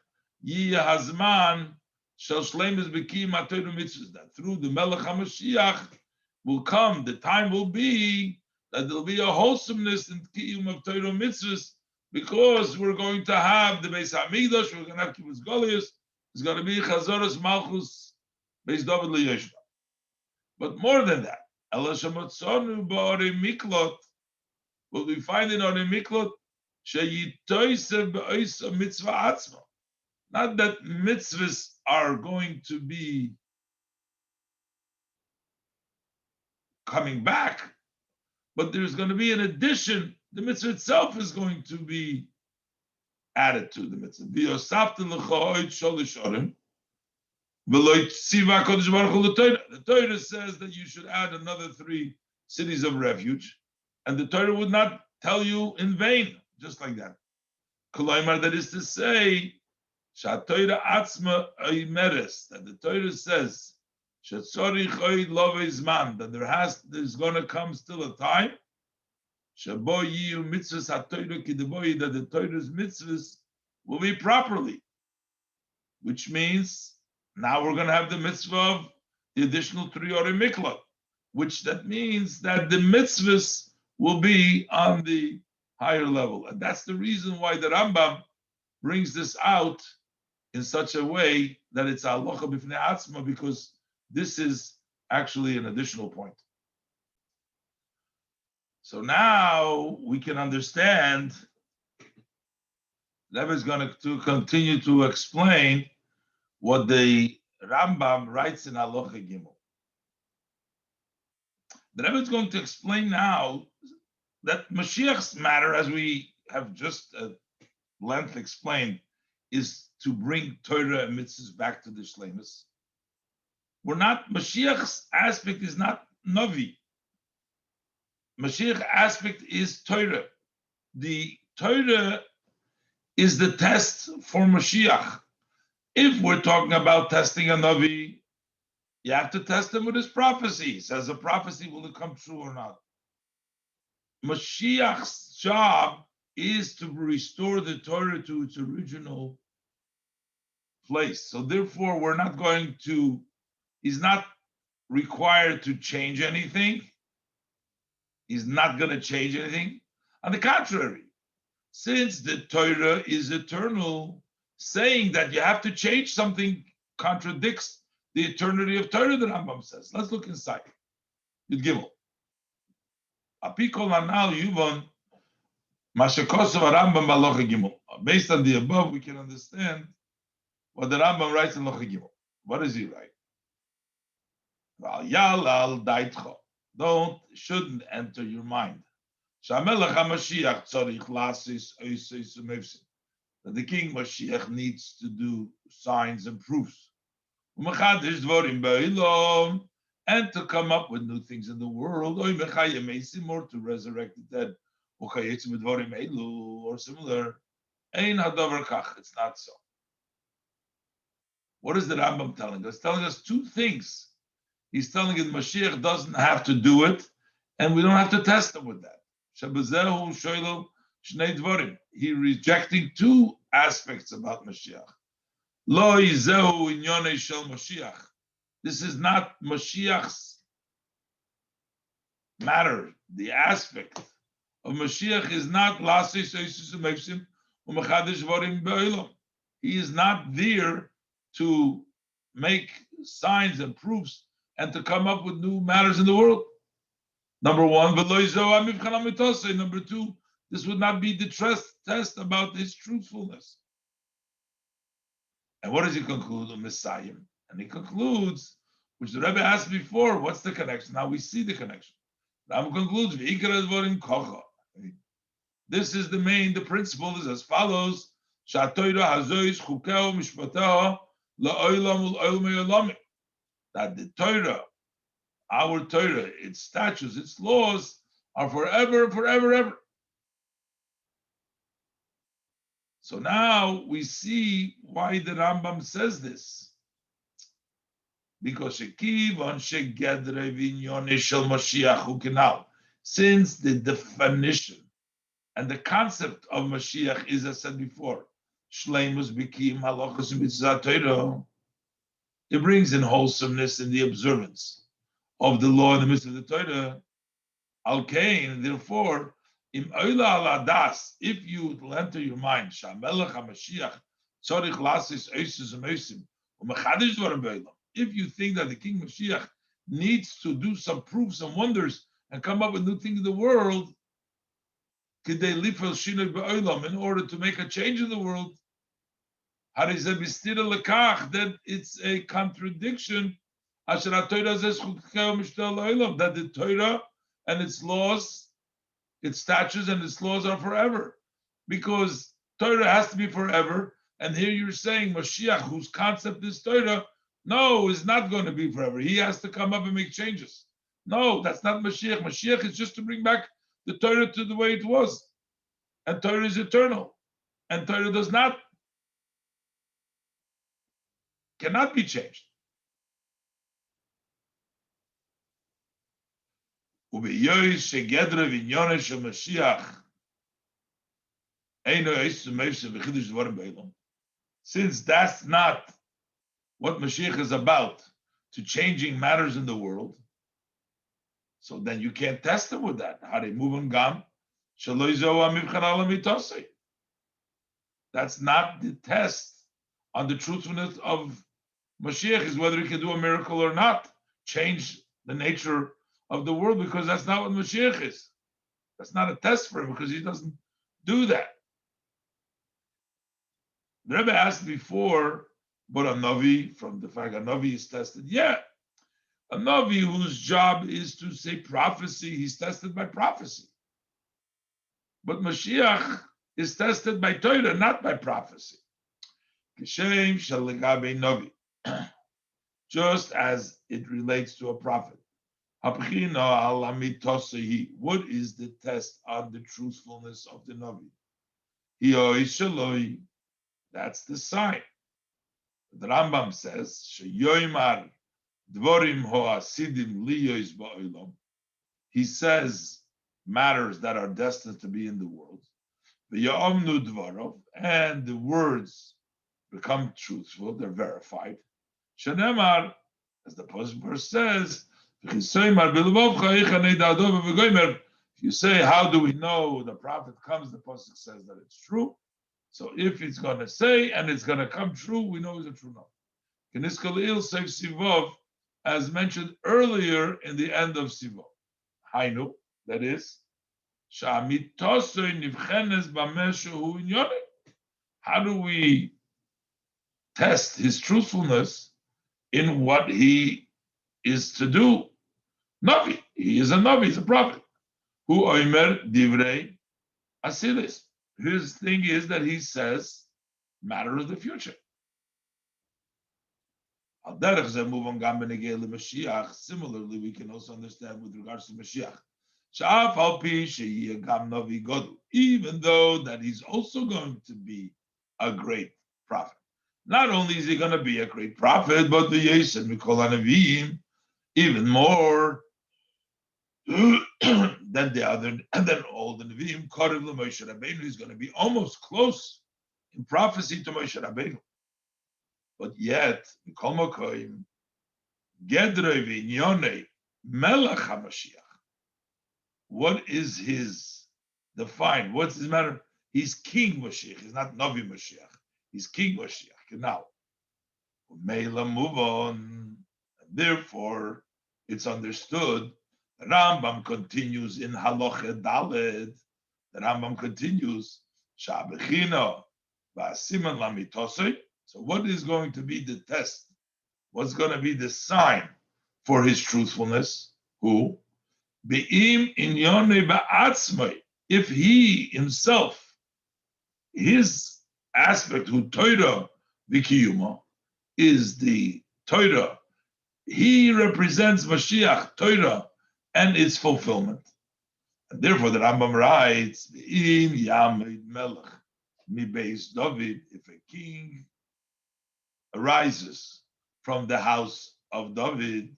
Yiyah Hazman Shal Shleimus B'Kiyum HaTorah Mitzvahs, that through the Melech HaMashiach will come, the time will be that there'll be a wholesomeness in Kiyum of Torah Mitzvahs, because we're going to have the Beis HaMikdash, we're going to have Kibbutz Goliath, there's going to be Chazoros Malchus Beis David LeYoshua. But more than that, Ela Shemotzonu Ba'orei Miklot, what we find in Orei Miklot, Sheyitoyse B'oisa Mitzvah Atzma. Not that mitzvahs are going to be coming back, but there's going to be an addition. The mitzvah itself is going to be added to the mitzvah. The Torah says that you should add another 3 cities of refuge, and the Torah would not tell you in vain, just like that. Kolaymar, that is to say, that the Torah says that there's going to come still a time that the Torah's mitzvahs will be properly, which means now we're going to have the mitzvah of the additional 3 Orei Miklot, which that means that the mitzvahs will be on the higher level. And that's the reason why the Rambam brings this out in such a way that it's halacha b'fnei atzma, because this is actually an additional point. So now we can understand. Rebbe is going to continue to explain what the Rambam writes in Halacha Gimel. The Rebbe is going to explain now that Mashiach's matter, as we have just at length explained, is to bring Torah and mitzvahs back to the Shleimus. Mashiach's aspect is not Navi. Mashiach's aspect is Torah. The Torah is the test for Mashiach. If we're talking about testing a Navi, you have to test him with his prophecy. Says a prophecy, will it come true or not? Mashiach's job is to restore the Torah to its original place. So therefore, he's not required to change anything. He's not going to change anything. On the contrary, since the Torah is eternal, saying that you have to change something contradicts the eternity of Torah, the Rambam says. Let's look inside. Yud Gimel. Apikol anal yuvon mashakosov Rambam b'Halacha Gimel. Based on the above, we can understand what the Rambam writes in Halacha Gimel. What does he write? Val yalal daitcha. Shouldn't enter your mind. Shamelech HaMashiach tzarich lasis oisos umefsim. That the King Mashiach needs to do signs and proofs. Umechadish dvorim ba'ilom, and to come up with new things in the world. Or to resurrect the dead. Or similar. Ein hadavar kach. It's not so. What is the Rambam telling us? Telling us two things. He's telling us Mashiach doesn't have to do it, and we don't have to test him with that. He rejecting two aspects about Mashiach. This is not Mashiach's matter. The aspect of Mashiach is not he is not there to make signs and proofs and to come up with new matters in the world. Number one. Number two, this would not be the test about his truthfulness. And what does he conclude? Messiah. And he concludes, which the Rebbe asked before, what's the connection? Now we see the connection. Ram concludes, this is the principle is as follows, that the Torah, our Torah, its statutes, its laws are forever, forever, ever. So now we see why the Rambam says this. Because since the definition and the concept of Mashiach is, as I said before, Shleimus Bikim Halachos Mitzvah Torah, it brings in wholesomeness in the observance of the law in the midst of the Torah. Al Kain, therefore, Im Oila Al Adas, if you will enter your mind, Shamelech HaMashiach Tzorich Lasis Oisus Umesim Umechadish Dvarim B'Olam. If you think that the King Mashiach needs to do some proofs and wonders and come up with new things in the world, in order to make a change in the world, then it's a contradiction that the Torah and its laws, its statutes and its laws are forever. Because Torah has to be forever, and here you're saying Mashiach, whose concept is Torah, no, is not going to be forever. He has to come up and make changes. No, that's not Mashiach. Mashiach is just to bring back the Torah to the way it was. And Torah is eternal. And Torah cannot be changed. Since that's not what Mashiach is about, to changing matters in the world, so then you can't test him with that. That's not the test on the truthfulness of Mashiach, is whether he can do a miracle or not, change the nature of the world, because that's not what Mashiach is. That's not a test for him because he doesn't do that. The Rebbe asked before, but a Navi, from the fact a Navi is tested. Yeah, a Navi whose job is to say prophecy, he's tested by prophecy. But Mashiach is tested by Torah, not by prophecy. Kishem shaligabe Navi, just as it relates to a prophet. What is the test on the truthfulness of the Navi? That's the sign. The Rambam says, Sheyoimar dvorim hoasidim liyois ba'olam. He says matters that are destined to be in the world. V'ya'omnu dvarov, and the words become truthful, they're verified. Shenemar, as the verse says, if you say, how do we know the prophet comes, the pasuk says that it's true. So if it's going to say and it's going to come true, we know it's a true number. As mentioned earlier in the end of Sivov. Hainu, that is, how do we test his truthfulness in what he is to do? Navi, he is a Navi, he's a prophet. Who oimer divrei asilis. His thing is that he says matter of the future. Similarly, we can also understand with regards to Mashiach. Even though that he's also going to be a great prophet. Not only is he going to be a great prophet, but the Yesem Mikol Hanavim, even more than the other, and then all the Nevi'im, Korev Moshe Rabbeinu is going to be almost close in prophecy to Moshe Rabbeinu. But yet, Mikol Mokoim, Gedrei V'Inyonei, Melech HaMashiach. What is his define? What's his matter? He's King Mashiach. He's not Navi Mashiach. He's King Mashiach. Now, Meila move on. Therefore, it's understood. The Rambam continues in Halacha Daled. The Rambam continues. Shabechino v'asiman lamitosei. So, what is going to be the test? What's going to be the sign for his truthfulness? Who? Be'im inyone ba'atzmai. If he himself, his aspect, who Torah v'kiyuma, is the Torah, he represents Mashiach, Torah, and its fulfillment. And therefore, the Rambam writes, Be'im yamid melech mi beis David, if a king arises from the house of David,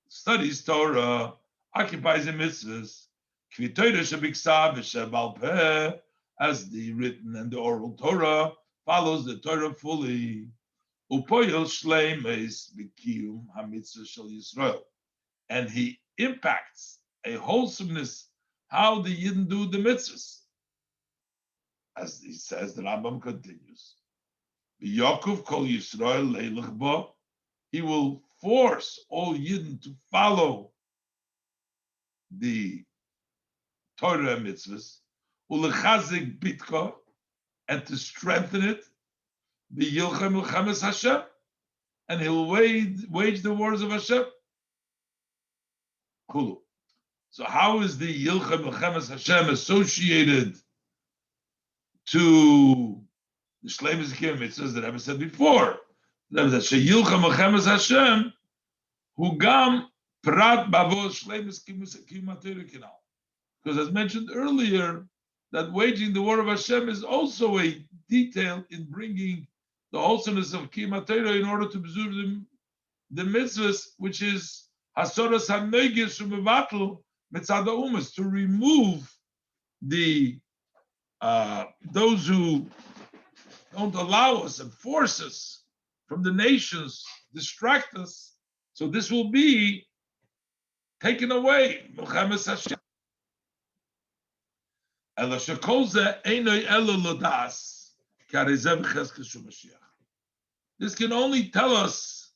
studies Torah, occupies in mitzvahs, as the written and the oral Torah follows the Torah fully. And he impacts a wholesomeness, how the Yidden do the mitzvahs. As he says, the Rambam continues. Yaakov kol Yisrael leilach ba. He will force all Yidden to follow the Torah and mitzvahs, ulechazik bitka, and to strengthen it, the Yilchem Milchemes Hashem, and he'll wage the wars of Hashem. Kulu. So how is the Yilchem Milchemes Hashem associated to the Shleimus Kiyum mitzvahs that Rebbe said before? That Sheyilchem Milchemes Hashem, who gam prat bavos Shleimus Kiyum Atayru Kinal. Because as mentioned earlier, that waging the war of Hashem is also a detail in bringing the wholesomeness of Kiyum Torah in order to observe the mitzvahs, which is Hasoras HaNegis Umevatel Mitzad HaUmas, to remove the those who don't allow us and force us from the nations, distract us. So this will be taken away. Milchemes Hashem. This can only tell us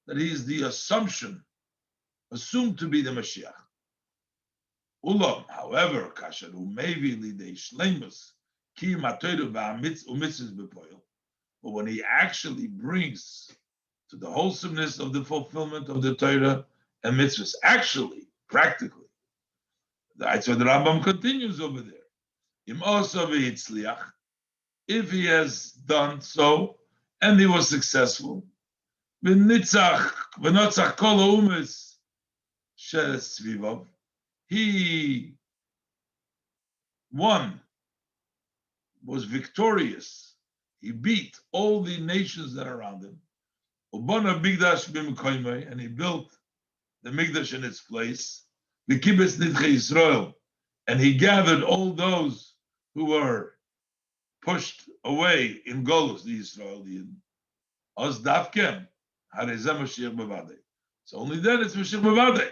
that he is the assumption assumed to be the Mashiach. Ulam, however, kasher umevi lidei shleimus ki matoyru umitzvos bepoil. But when he actually brings to the wholesomeness of the fulfillment of the Torah and mitzvahs, actually, practically, that's what the Rambam continues over there. Im also v'hitzliach, if he has done so and he was successful, v'notzach kol ha'umes she'svivav, he won, was victorious. He beat all the nations that are around him. Ubana Migdash b'mkoymei, and he built the Migdash in its place. The Kibbutz Nidchei Yisrael, and he gathered all those who were pushed away in Golus, the Israelian. Os davkem harezeh Mashiach b'vadei. So only then it's Mashiach b'vadei,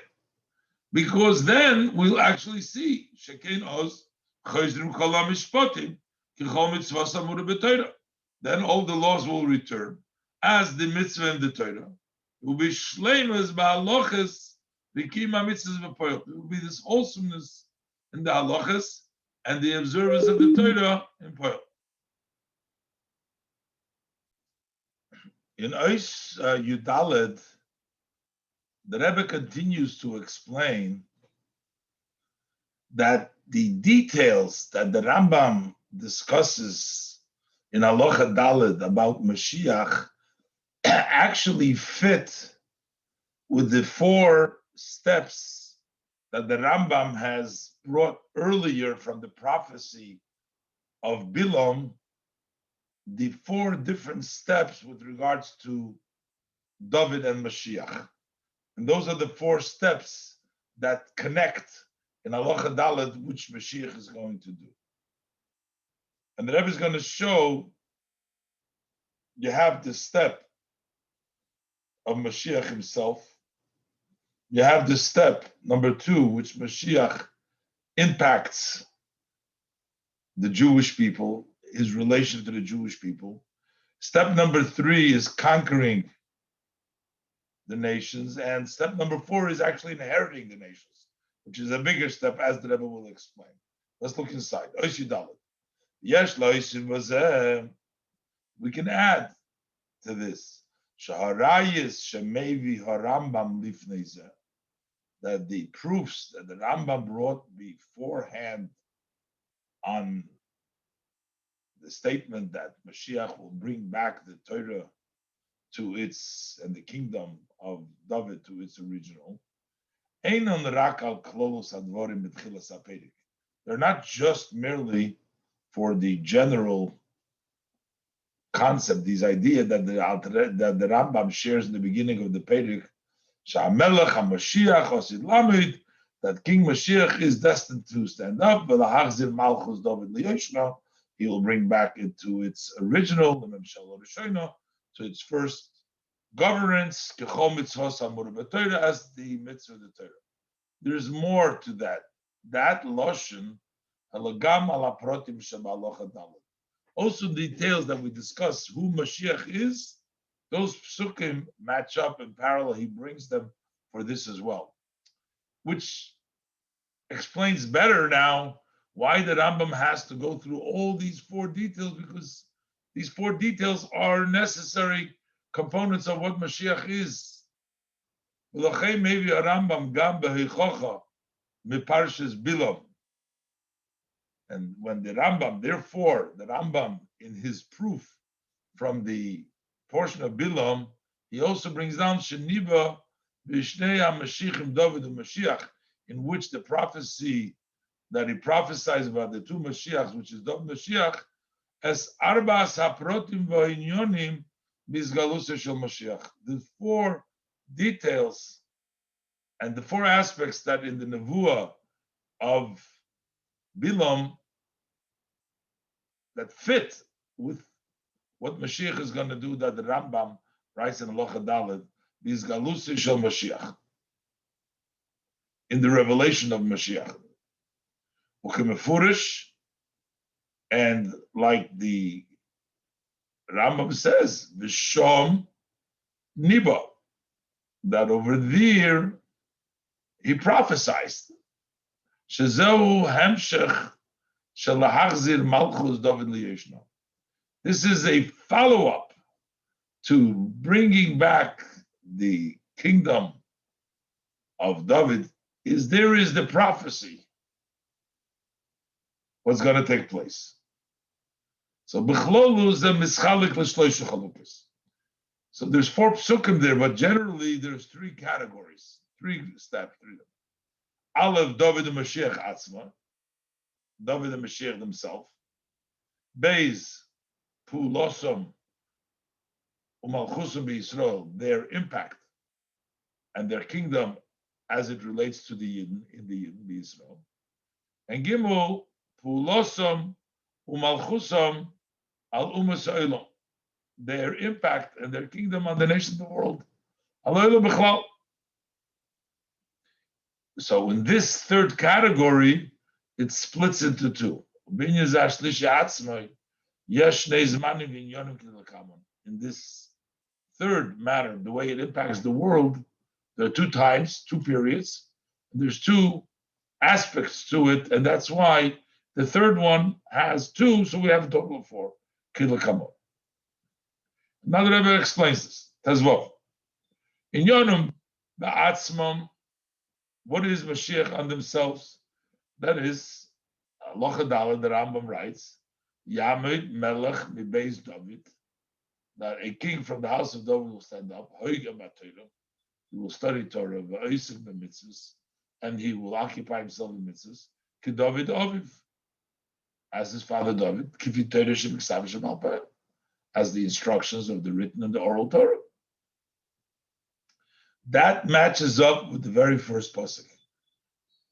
because then we'll actually see Shekein Oz Chayzrim Kol HaMishpatim Kichol Mitzvos Amura B'Torah. Then all the laws will return as the mitzvah and the Torah. It will be shleimus ba'aloches v'kiyum hamitzvos b'poil. It will be this wholesomeness in the halachas and the observance of the Torah in poil. In Ois Yudaled, the Rebbe continues to explain that the details that the Rambam discusses in Halacha Daled about Mashiach actually fit with the 4 steps that the Rambam has brought earlier from the prophecy of Bilam, the 4 different steps with regards to David and Mashiach. And those are the 4 steps that connect in Halacha Daled which Mashiach is going to do. And the Rebbe is going to show you have the step of Mashiach himself. You have the step number 2, which Mashiach impacts the Jewish people, his relation to the Jewish people. Step number 3 is conquering the nations. And step number 4 is actually inheriting the nations, which is a bigger step, as the Rebbe will explain. Let's look inside. We can add to this that the proofs that the Rambam brought beforehand on the statement that Mashiach will bring back the Torah to its, and the kingdom of David to its original. They're not just merely for the general concept, these ideas that the Rambam shares in the beginning of the Perek, that King Mashiach is destined to stand up, Malchus David, he will bring back it to its original, to its first governance, as the mitzvah of the Torah. There's more to that. That Loshen, also details that we discuss who Mashiach is, those psukim match up in parallel. He brings them for this as well, which explains better now why the Rambam has to go through all these 4 details, because these 4 details are necessary components of what Mashiach is. Maybe a Rambam gam behichocha miparshas Bilam. And when the Rambam, therefore, the Rambam in his proof from the portion of Bilam, he also brings down Sheniba Vishnei HaMashiachim David and Mashiach, in which the prophecy that he prophesies about the 2 Mashiachs, which is David Mashiach, as Arbas HaProtim V'Inyonim Bizgalusa Shel Mashiach. The 4 details and the 4 aspects that in the Nevuah of Bilam that fit with what Mashiach is going to do, that the Rambam writes in Halacha Daled, Bizgalusa Shel Mashiach, in the revelation of Mashiach. Ukemefurish, and like the Rambam says, Vishom Niba, that over there he prophesied, Shezehu hemshech shelahachzir Malchus David liyeshno. This is a follow-up to bringing back the kingdom of David. There is the prophecy what's going to take place. So b'chlolu ze mischalik l'shloisha chalukas. So there's 4 psukim there, but generally there's 3 categories, 3 steps. Aleph, David and Mashiach atzma, David and Mashiach themselves. Beis, Pulosam, Umalchusam Yisrael, their impact and their kingdom as it relates to the Yidden in the Yisrael. And Gimel, Pulosam, Umalchusam, Al Umas Olam, their impact and their kingdom on the nations of the world. So in this 3rd category, it splits into 2. In this 3rd matter, the way it impacts the world, there are 2 times, 2 periods. There's 2 aspects to it, and that's why the 3rd one has 2, so we have a total of 4. Now the Rebbe explains this. Tazvov. In Yonum, the Atzmam, what is Mashiach on themselves? That is, Lochadala, the Rambam writes, Yamid Melech Mibeis David, that a king from the house of David will stand up, he will study Torah, and he will occupy himself in mitzvahs, David Aviv, as his father David, as the instructions of the written and the oral Torah. That matches up with the very first pasuk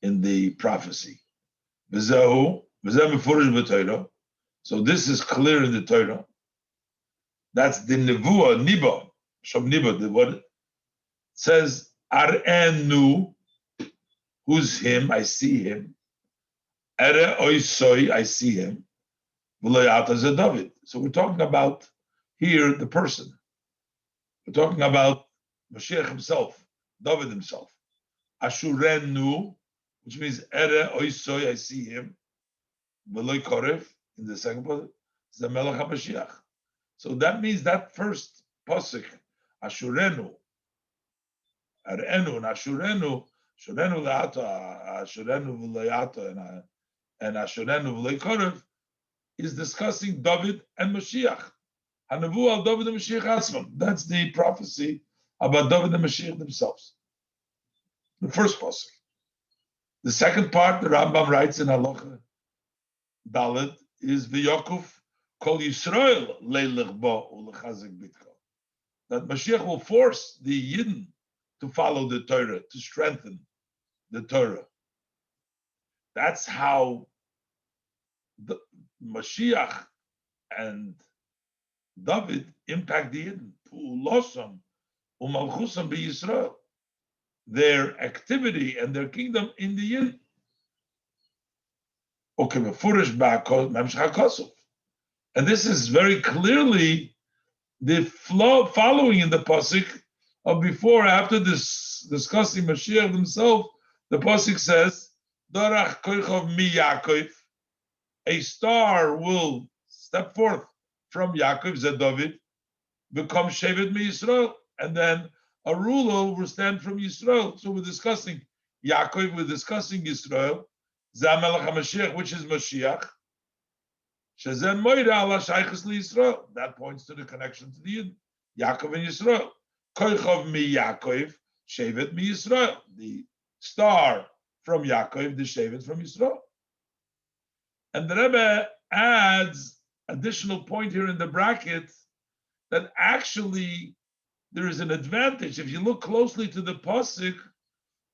in the prophecy. So this is clear in the Torah. That's the nevuah, niba, shom niba. The what says arenu, who's him? I see him. Ere oisoi, I see him. V'loyata David. So we're talking about here the person. We're talking about Mashiach himself, David himself. Ashurenu, which means Ere Oisoi, I see him. V'loy Korev, in the second pasuk, is the Melech HaMashiach. So that means that first pasuk, Ashurenu, Arenu, and Ashurenu, Ashurenu Le'ata, Ashurenu V'loyata, and Ashurenu V'loy Korev, is discussing David and Mashiach. Hanavu al David and Mashiach Atzman. That's the prophecy about David and Mashiach themselves. The first pasuk. The second part, the Rambam writes in Halacha Dalet, is V'Yakuf Kol Yisrael Leilech Ba U'Lechazek Bitko. That Mashiach will force the Yidden to follow the Torah, to strengthen the Torah. That's how the Mashiach and David impact the Yidden. Pu'ulosam u'malchusam b'Yisrael. Their activity and their kingdom in the Yidden. And this is very clearly the flow following in the pasuk of before, after this discussing Mashiach himself. The pasuk says, "Dorach koichov mi Yaakov," a star will step forth from Yaakov, Zed David, become Shevet mi Yisrael, and then a ruler will stand from Yisrael. So we're discussing Yaakov, we're discussing Yisrael, Zamelech HaMashiach, which is Mashiach. Shezen Moira ala Shaychus Yisrael. That points to the connection to the Yid, Yaakov and Yisrael. Koichov mi Yaakov, Shevet mi Yisrael. The star from Yaakov, the Shevet from Yisrael. And the Rebbe adds additional point here in the bracket that actually there is an advantage. If you look closely to the pasuk,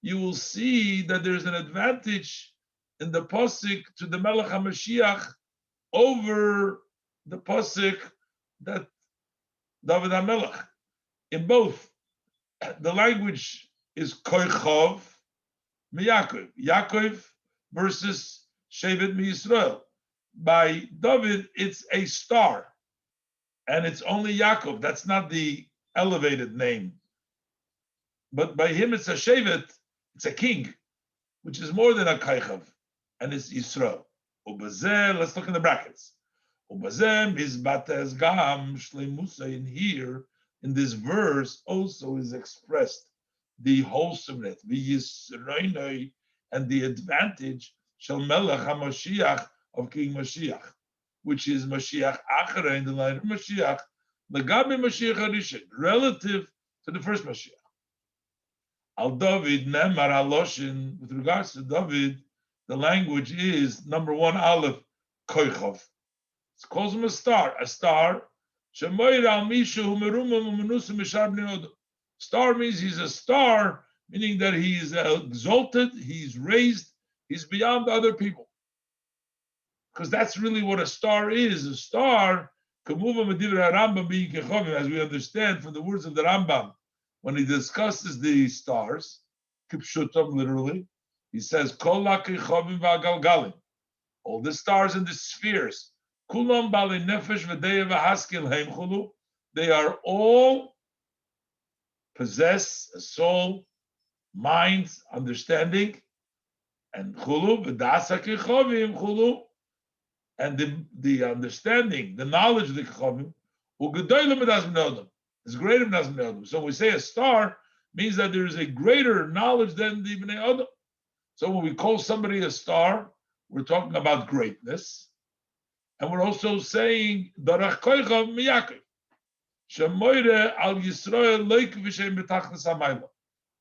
you will see that there is an advantage in the pasuk to the Melech HaMashiach over the pasuk that David HaMelech. In both, the language is koichov mi Yaakov, Yaakov versus Shevet mi Yisrael. By David, it's a star, and it's only Yaakov. That's not the elevated name. But by him, it's a Shevet, It's a king, which is more than a Kaichav, and it's Yisrael. Ubazeh, let's look in the brackets. Ubazeh mizbates gam shleimusa. In here, in this verse, also is expressed the wholesomeness, the Yisrael, and the advantage shel melech HaMashiach of King Mashiach, which is Mashiach Achara in the line of Mashiach, Lagabi Mashiach Harishon, relative to the first Mashiach. Al David Nemar Haloshin, with regards to David, the language is number one, Aleph, Koichov. It calls him a star. Shemoir al Misha hu merumam u'menusam mishar bnei Odom. Star means he's a star, meaning that he's exalted, he's raised, he's beyond other people. Because that's really what a star is. A star, as we understand from the words of the Rambam, when he discusses the stars, kipshutam literally, he says, all the stars in the spheres, they are all possess a soul, mind, understanding, and chulu, and the understanding, the knowledge of the Kechavim, is greater than Adam. So when we say a star, means that there is a greater knowledge than the Bnei Adam. So when we call somebody a star, we're talking about greatness. And we're also saying, Darach Koichav Miyakov. Shemoire al Yisrael Leik V'Shem B'Tachlis HaMayla.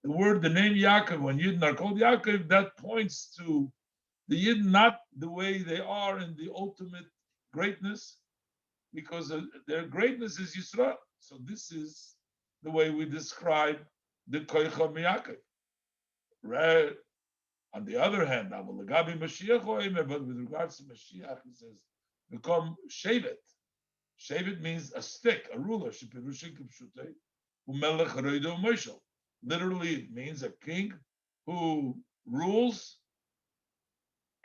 The word, the name Yaakov, when Yidden are called Yaakov, that points to the Yidden, not the way they are in the ultimate greatness, because their greatness is Yisrael. So this is the way we describe the Koicha Miyakov. Right? On the other hand, but with regards to Mashiach, he says, become Shevet. Shevet means a stick, a ruler. Literally, it means a king who rules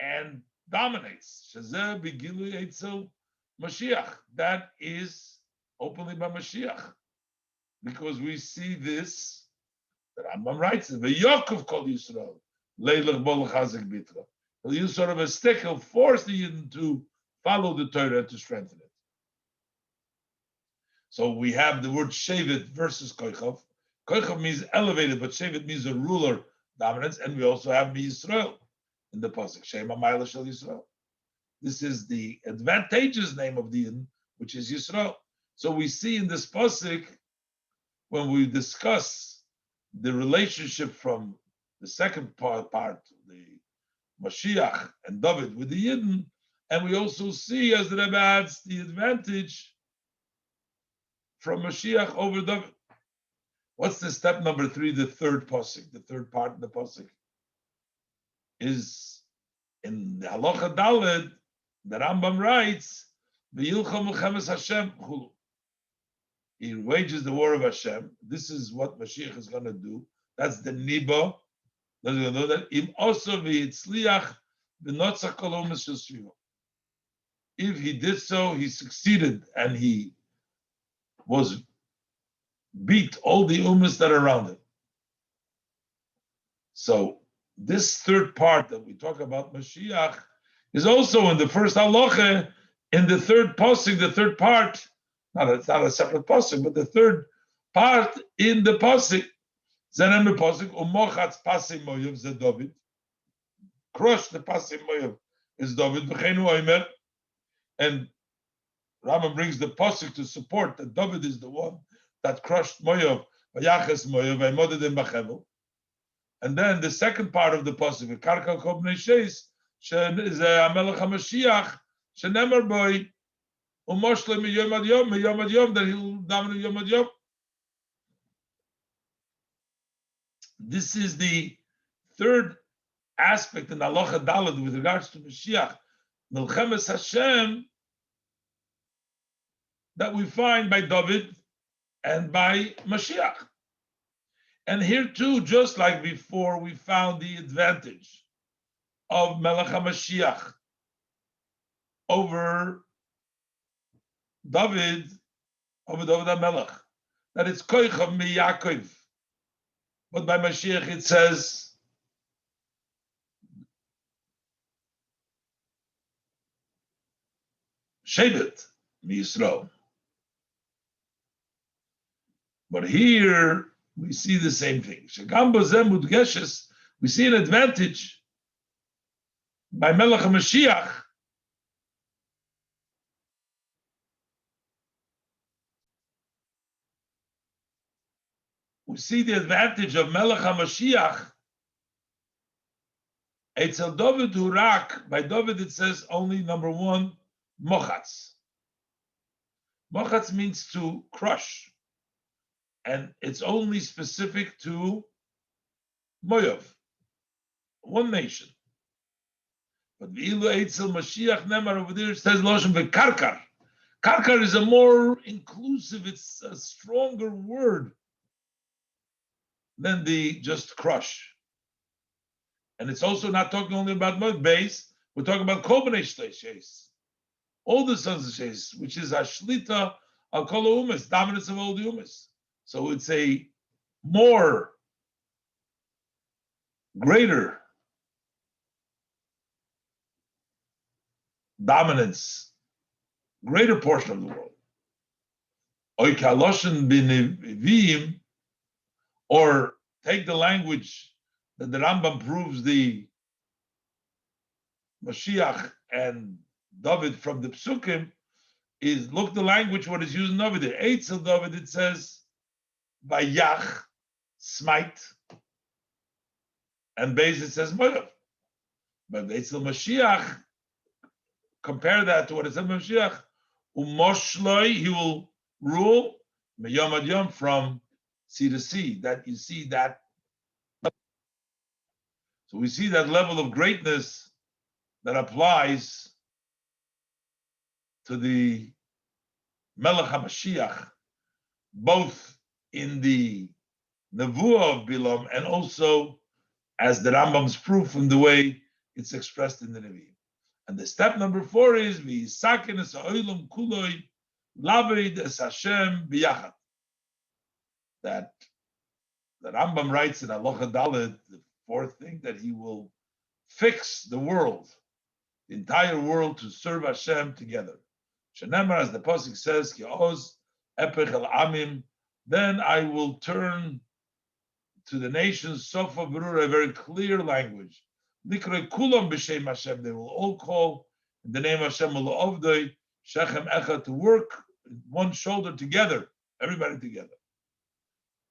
and dominates. Shazeh Begilu Eitzel Mashiach. That is openly by Mashiach. Because we see this, the Rambam writes it, V'Yakov called Yisrael, Leilach Bol Chazek Bitra. He'll use sort of a stick, he'll force the Yidden to follow the Torah to strengthen it. So we have the word Shevet versus Koichav. Koichav means elevated, but Shevet means a ruler, dominance, and we also have Yisrael in the pasuk. Shema Ma'ila Shel Yisrael. This is the advantageous name of the Yidden, which is Yisrael. So we see in this pasuk, when we discuss the relationship from the second part, the Mashiach and David with the Yidden, and we also see, as the Rebbe adds, the advantage from Mashiach over David. What's the step number 3, the third pasuk, the third part of the pasuk? Is in the Halacha Daled, the Rambam writes, "V'yilcha Milchemes Hashem chulu." He wages the war of Hashem. This is what Mashiach is going to do. That's the niba. That's going to do that. Im also v'yitzliach v'notzach kol umas shel svivo. If he did so, he succeeded and he was beat all the umas that are around him. So this third part that we talk about Mashiach is also in the first halacha, in the third pasuk, the third part. It's not a separate pasuk, but the third part in the pasuk. Zenem pasuk umochatz pasim moyev ze David. Crush the pasim moyev is David. V'cheinu oimer, and Rambam brings the pasuk to support that David is the one that crushed Moyev. Vayaches Moyev v'imodedim b'chevel. And then the second part of the pasuk, Karka Kol Bnei Sheis, is Hamelech HaMashiach, shenemar boy, umoshle miyom ad yom, that he'll dominate yom ad yom. This is the third aspect in Halacha Daled with regards to Mashiach, Milchemes Hashem, that we find by David and by Mashiach. And here too, just like before, we found the advantage of Melech HaMashiach over David, over David HaMelech, that it's Koichav mi Yaakov. But by Mashiach it says Shevet Yisrael. But here we see the same thing. Shegam b'zeh mudgeshes, we see an advantage by Melech HaMashiach. We see the advantage of Melech HaMashiach. Eitzel David Hurak, by David it says only number one, Mochatz. Mochatz means to crush. And it's only specific to Moav, one nation. But V'ilu Eitzel Mashiach Nemar over there, it says Loshem V'karkar. Karkar is a more inclusive, it's a stronger word than the just crush. And it's also not talking only about Moav base, we're talking about Kol Shes, all the sons of Shes, which is Ashlita Al Kol Umas, dominance of all the Umas. So it's a more greater dominance, greater portion of the world. Oikaloshen bin, or take the language that the Rambam proves the Mashiach and David from the Psukim, is look the language what is used in over there. Eitzel David, it says Vayach, smite, and Beis it says Moav. But Eitzel Mashiach, compare that to what it says Mashiach, Umoshloi, he will rule Meyom ad Yom, from sea to sea. That you see that. So we see that level of greatness that applies to the Melech HaMashiach, both in the Nevuah of Bilam and also as the Rambam's proof in the way it's expressed in the Nevi'im. And the step number 4 is V'yisaken es ha'olam kuloi laved es Hashem b'yachad. That the Rambam writes in Halacha Dalet, the 4th thing, that he will fix the world, the entire world, to serve Hashem together. Shenemar, as the pasuk says, Ki oz epech el amim, then I will turn to the nations sofa berura, a very clear language. Likre kulam b'shem Hashem, they will all call in the name of Hashem l'ovdei shechem echad, to work one shoulder together, everybody together.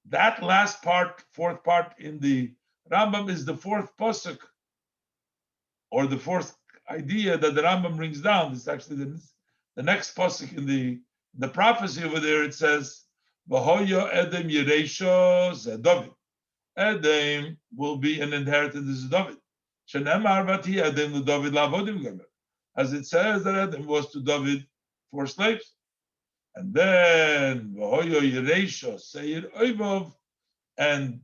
That last part, 4th part in the Rambam, is the 4th pasuk, or the 4th idea that the Rambam brings down. It's actually the next pasuk in the prophecy over there. It says, "V'hoya Edom Yereisha ze David." Edom will be an inheritance. This is David. Shenemar v'ti Edom l'David la'avodim gomer. As it says that Edom was to David for slaves. And then V'hoya Yereisha Seir Oivov, and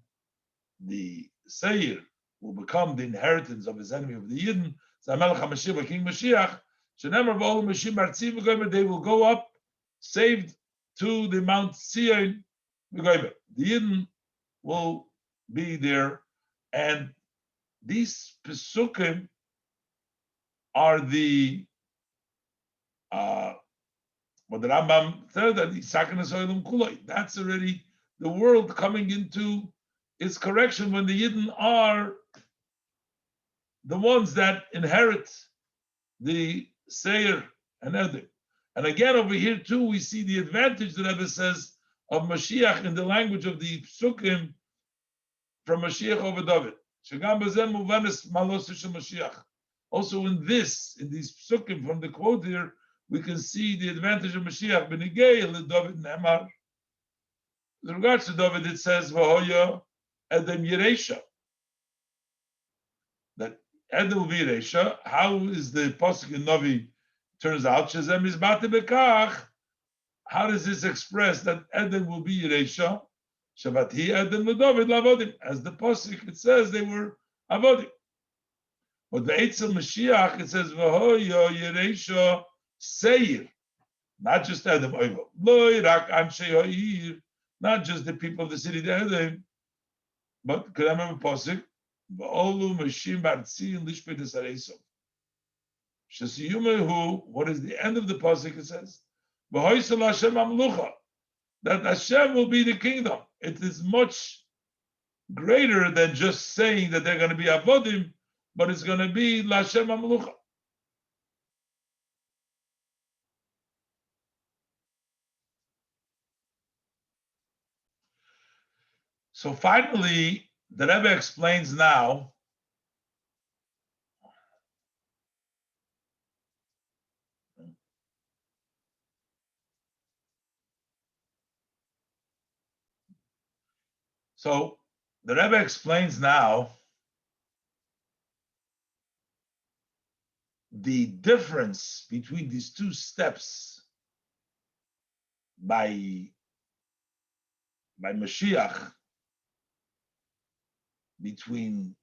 the Seir will become the inheritance of his enemy, of the Yidden. Zamelech HaMashiach, King Mashiach. Shenemar v'ol Mashim Artzi v'gomer, they will go up, saved to the Mount Zion v'gomer. The Yidden will be there, and these Pesukim are the what the Rambam said, that that's already the world coming into its correction, when the Yidden are the ones that inherit the Seir and Edom. And again, over here too, we see the advantage, the Rebbe says, of Mashiach in the language of the Psukim from Mashiach over David. Also in these Psukim from the quote here, we can see the advantage of Mashiach. With regards to David, it says, V'hoya Edom Yereisha. That Edom will be Yereisha. How is the Pasuk in Navi turns out? Shezem is Bate Bekach. How does this express that Edom will be Yereisha? Shabati Edom l'David l'avodim. As the Pasuk, it says they were avodim. But the Eitzel Mashiach, it says, V'hoya Yereisha Seir. Not just Edom Oivo. Lo Irak Anshe Ha'ir. Not just the people of the city of Edom, but could I remember Pasuk? V'olu Mashim Bartzi and Lishpei Desareisov. Shesiyumehu, what is the end of the pasuk? It says, "V'hoisel Hashem amlucha," that Hashem will be the kingdom. It is much greater than just saying that they're going to be avodim, but it's going to be Lashem amlucha. So finally, the Rebbe explains now So the Rebbe explains now the difference between these two steps by Mashiach, between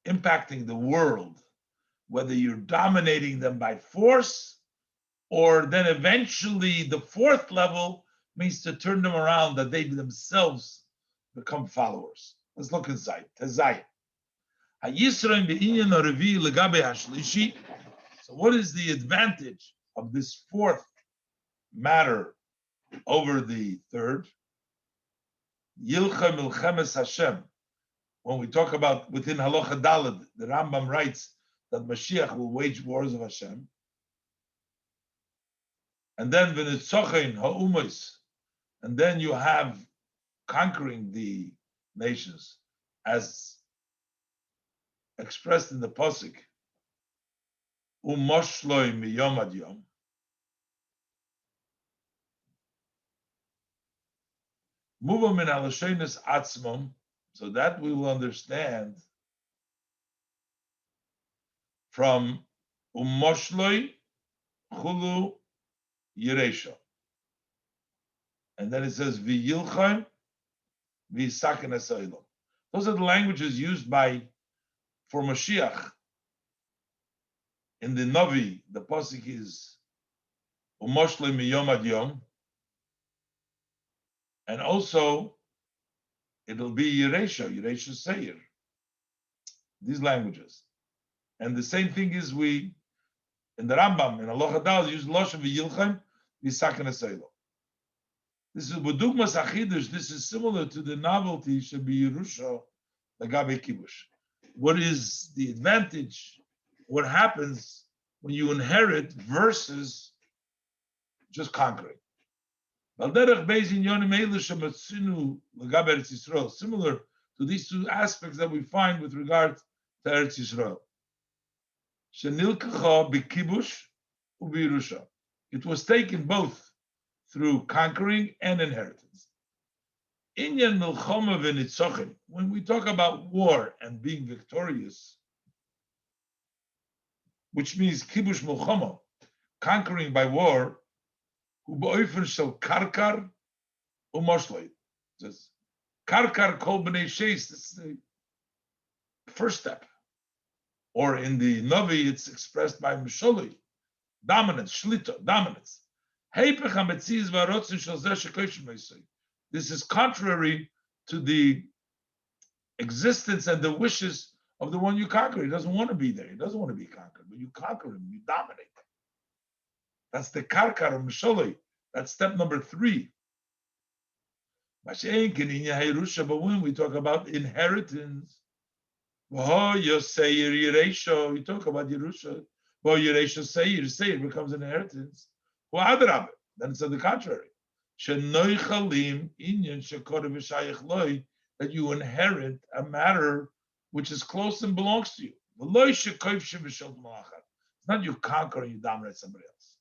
impacting the world, whether you're dominating them by force, or then eventually the fourth level means to turn them around, that they themselves become followers. Let's look inside. Tezayim. So what is the advantage of this fourth matter over the third? Yilcha milchemes Hashem. When we talk about within Halacha Daled, the Rambam writes that Mashiach will wage wars of Hashem. And then v'nitzochein ha'umis, and then you have conquering the nations, as expressed in the pasuk, umoshloi miyom ad yom. Muvah min alashenis atzmom, so that we will understand from umoshloi chulu Yeresha. And then it says v'yilchem v'yisaken esaylam. Those are the languages used for Mashiach. In the Navi, the pasuk is umoshle miyom ad yom, and also it'll be Yeresha Seir. These languages, and the same thing is in the Rambam in Halacha Daled use loshem v'yilchem v'yisaken esaylam. This is B'dugmas Achidush. This is similar to the novelty should be Yerusha Lagabe Kibush. What is the advantage? What happens when you inherit versus just conquering? Similar to these two aspects that we find with regard to Eretz Yisrael. It was taken both through conquering and inheritance. When we talk about war and being victorious, which means kibush milchama, conquering by war, karkar umoshloi. Says karkar kol b'nei sheis. This is the first step. Or in the Navi, it's expressed by Misholoi, dominance, shlita, dominance. This is contrary to the existence and the wishes of the one you conquer. He doesn't want to be there. He doesn't want to be conquered. But you conquer him, you dominate him. That's the karkar of Misholoi. That's step number 3. But when we talk about inheritance, you talk about Yerusha. Seir becomes an inheritance. Then it's on the contrary. That you inherit a matter which is close and belongs to you. It's not you conquer and you dominate somebody else.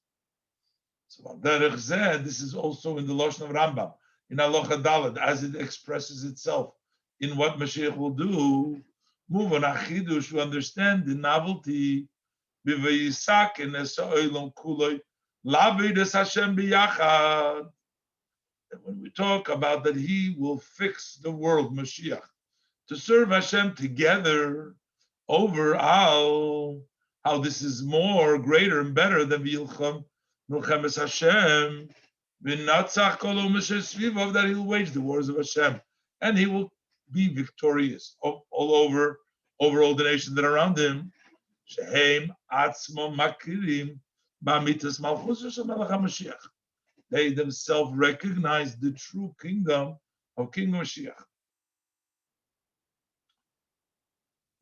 So this is also in the Lashon of Rambam, in Halacha Daled, as it expresses itself in what Mashiach will do. Move on Achidush, we understand the novelty. When we talk about that he will fix the world, Mashiach, to serve Hashem together overall, how this is more, greater and better than V'yilchem Milchemes Hashem, V'natzach kol u'meshes that he will wage the wars of Hashem, and he will be victorious all over all the nations that are around him. Shehem atzmo makirim b'amitas malchus shel Melech HaMashiach. They themselves recognize the true kingdom of King Mashiach.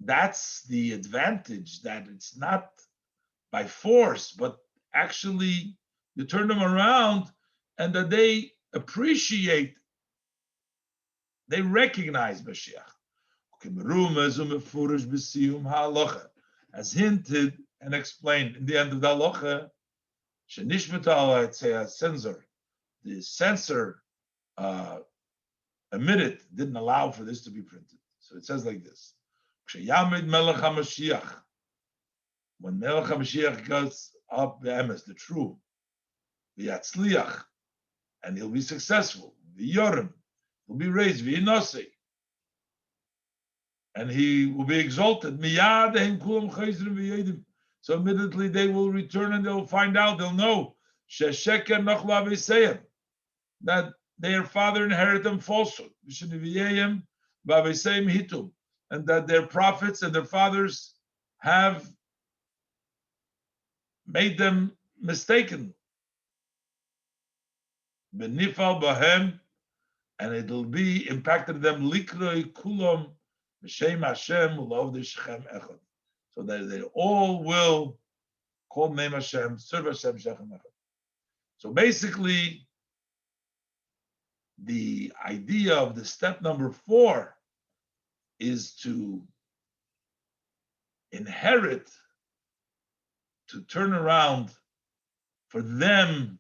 That's the advantage, that it's not by force, but actually you turn them around and that they appreciate, they recognize Mashiach. As hinted and explained in the end of the halacha, it's a censor. The censor omitted, didn't allow for this to be printed. So it says like this. When Melech HaMashiach goes up, the true, v'yatzliach, and he'll be successful, v'yorim, he'll be raised, v'yinosei, and he will be exalted. So immediately they will return and they'll find out, they'll know that their father inherited them falsehood, and that their prophets and their fathers have made them mistaken. Benifal bahem, and it'll be impacted them likroi kulam b'shem Hashem u'lov d'shechem echad, so that they all will call name Hashem, serve Hashem shechem echad. So basically, the idea of the step number 4 is to inherit, to turn around, for them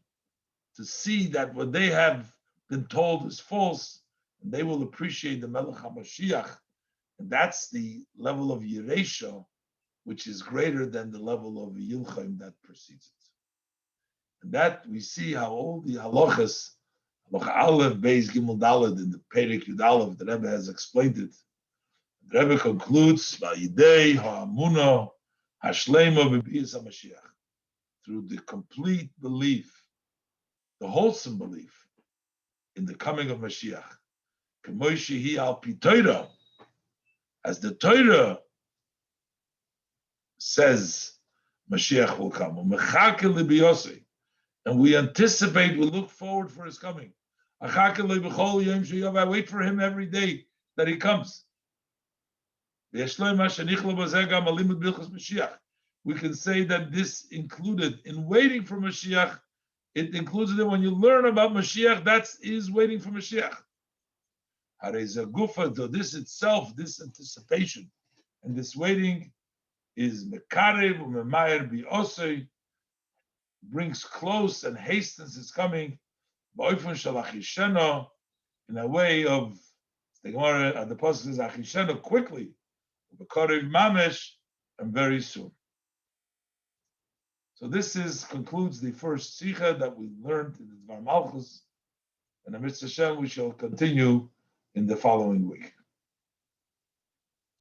to see that what they have been told is false, and they will appreciate the Melech HaMashiach, and that's the level of Yeresha, which is greater than the level of Yilchaim that precedes it. And that we see how all the halachas, Halacha Aleph, Beis, Gimel, Daled, in the Perek Yud Aleph, the Rebbe has explained it. The Rebbe concludes, Vayidei ha'amuna hashleima b'biyas HaMashiach, through the complete belief, the wholesome belief in the coming of Mashiach. K'moishi hi al pi Torah, as the Torah says, Mashiach will come. And we anticipate, we look forward for his coming. I wait for him every day that he comes. We can say that this included in waiting for Mashiach. It includes it when you learn about Mashiach, that is waiting for Mashiach. So this itself, this anticipation and this waiting is mekarev u'memayer bi'osei, brings close and hastens its coming, ba'ofen shel achisheno, in a way of, the Gemara, the pasuk says achisheno, quickly, b'karev mamesh, and very soon. So this concludes the first Sikha that we learned in the Devar Malchus, and Amitzvah Hashem we shall continue in the following week.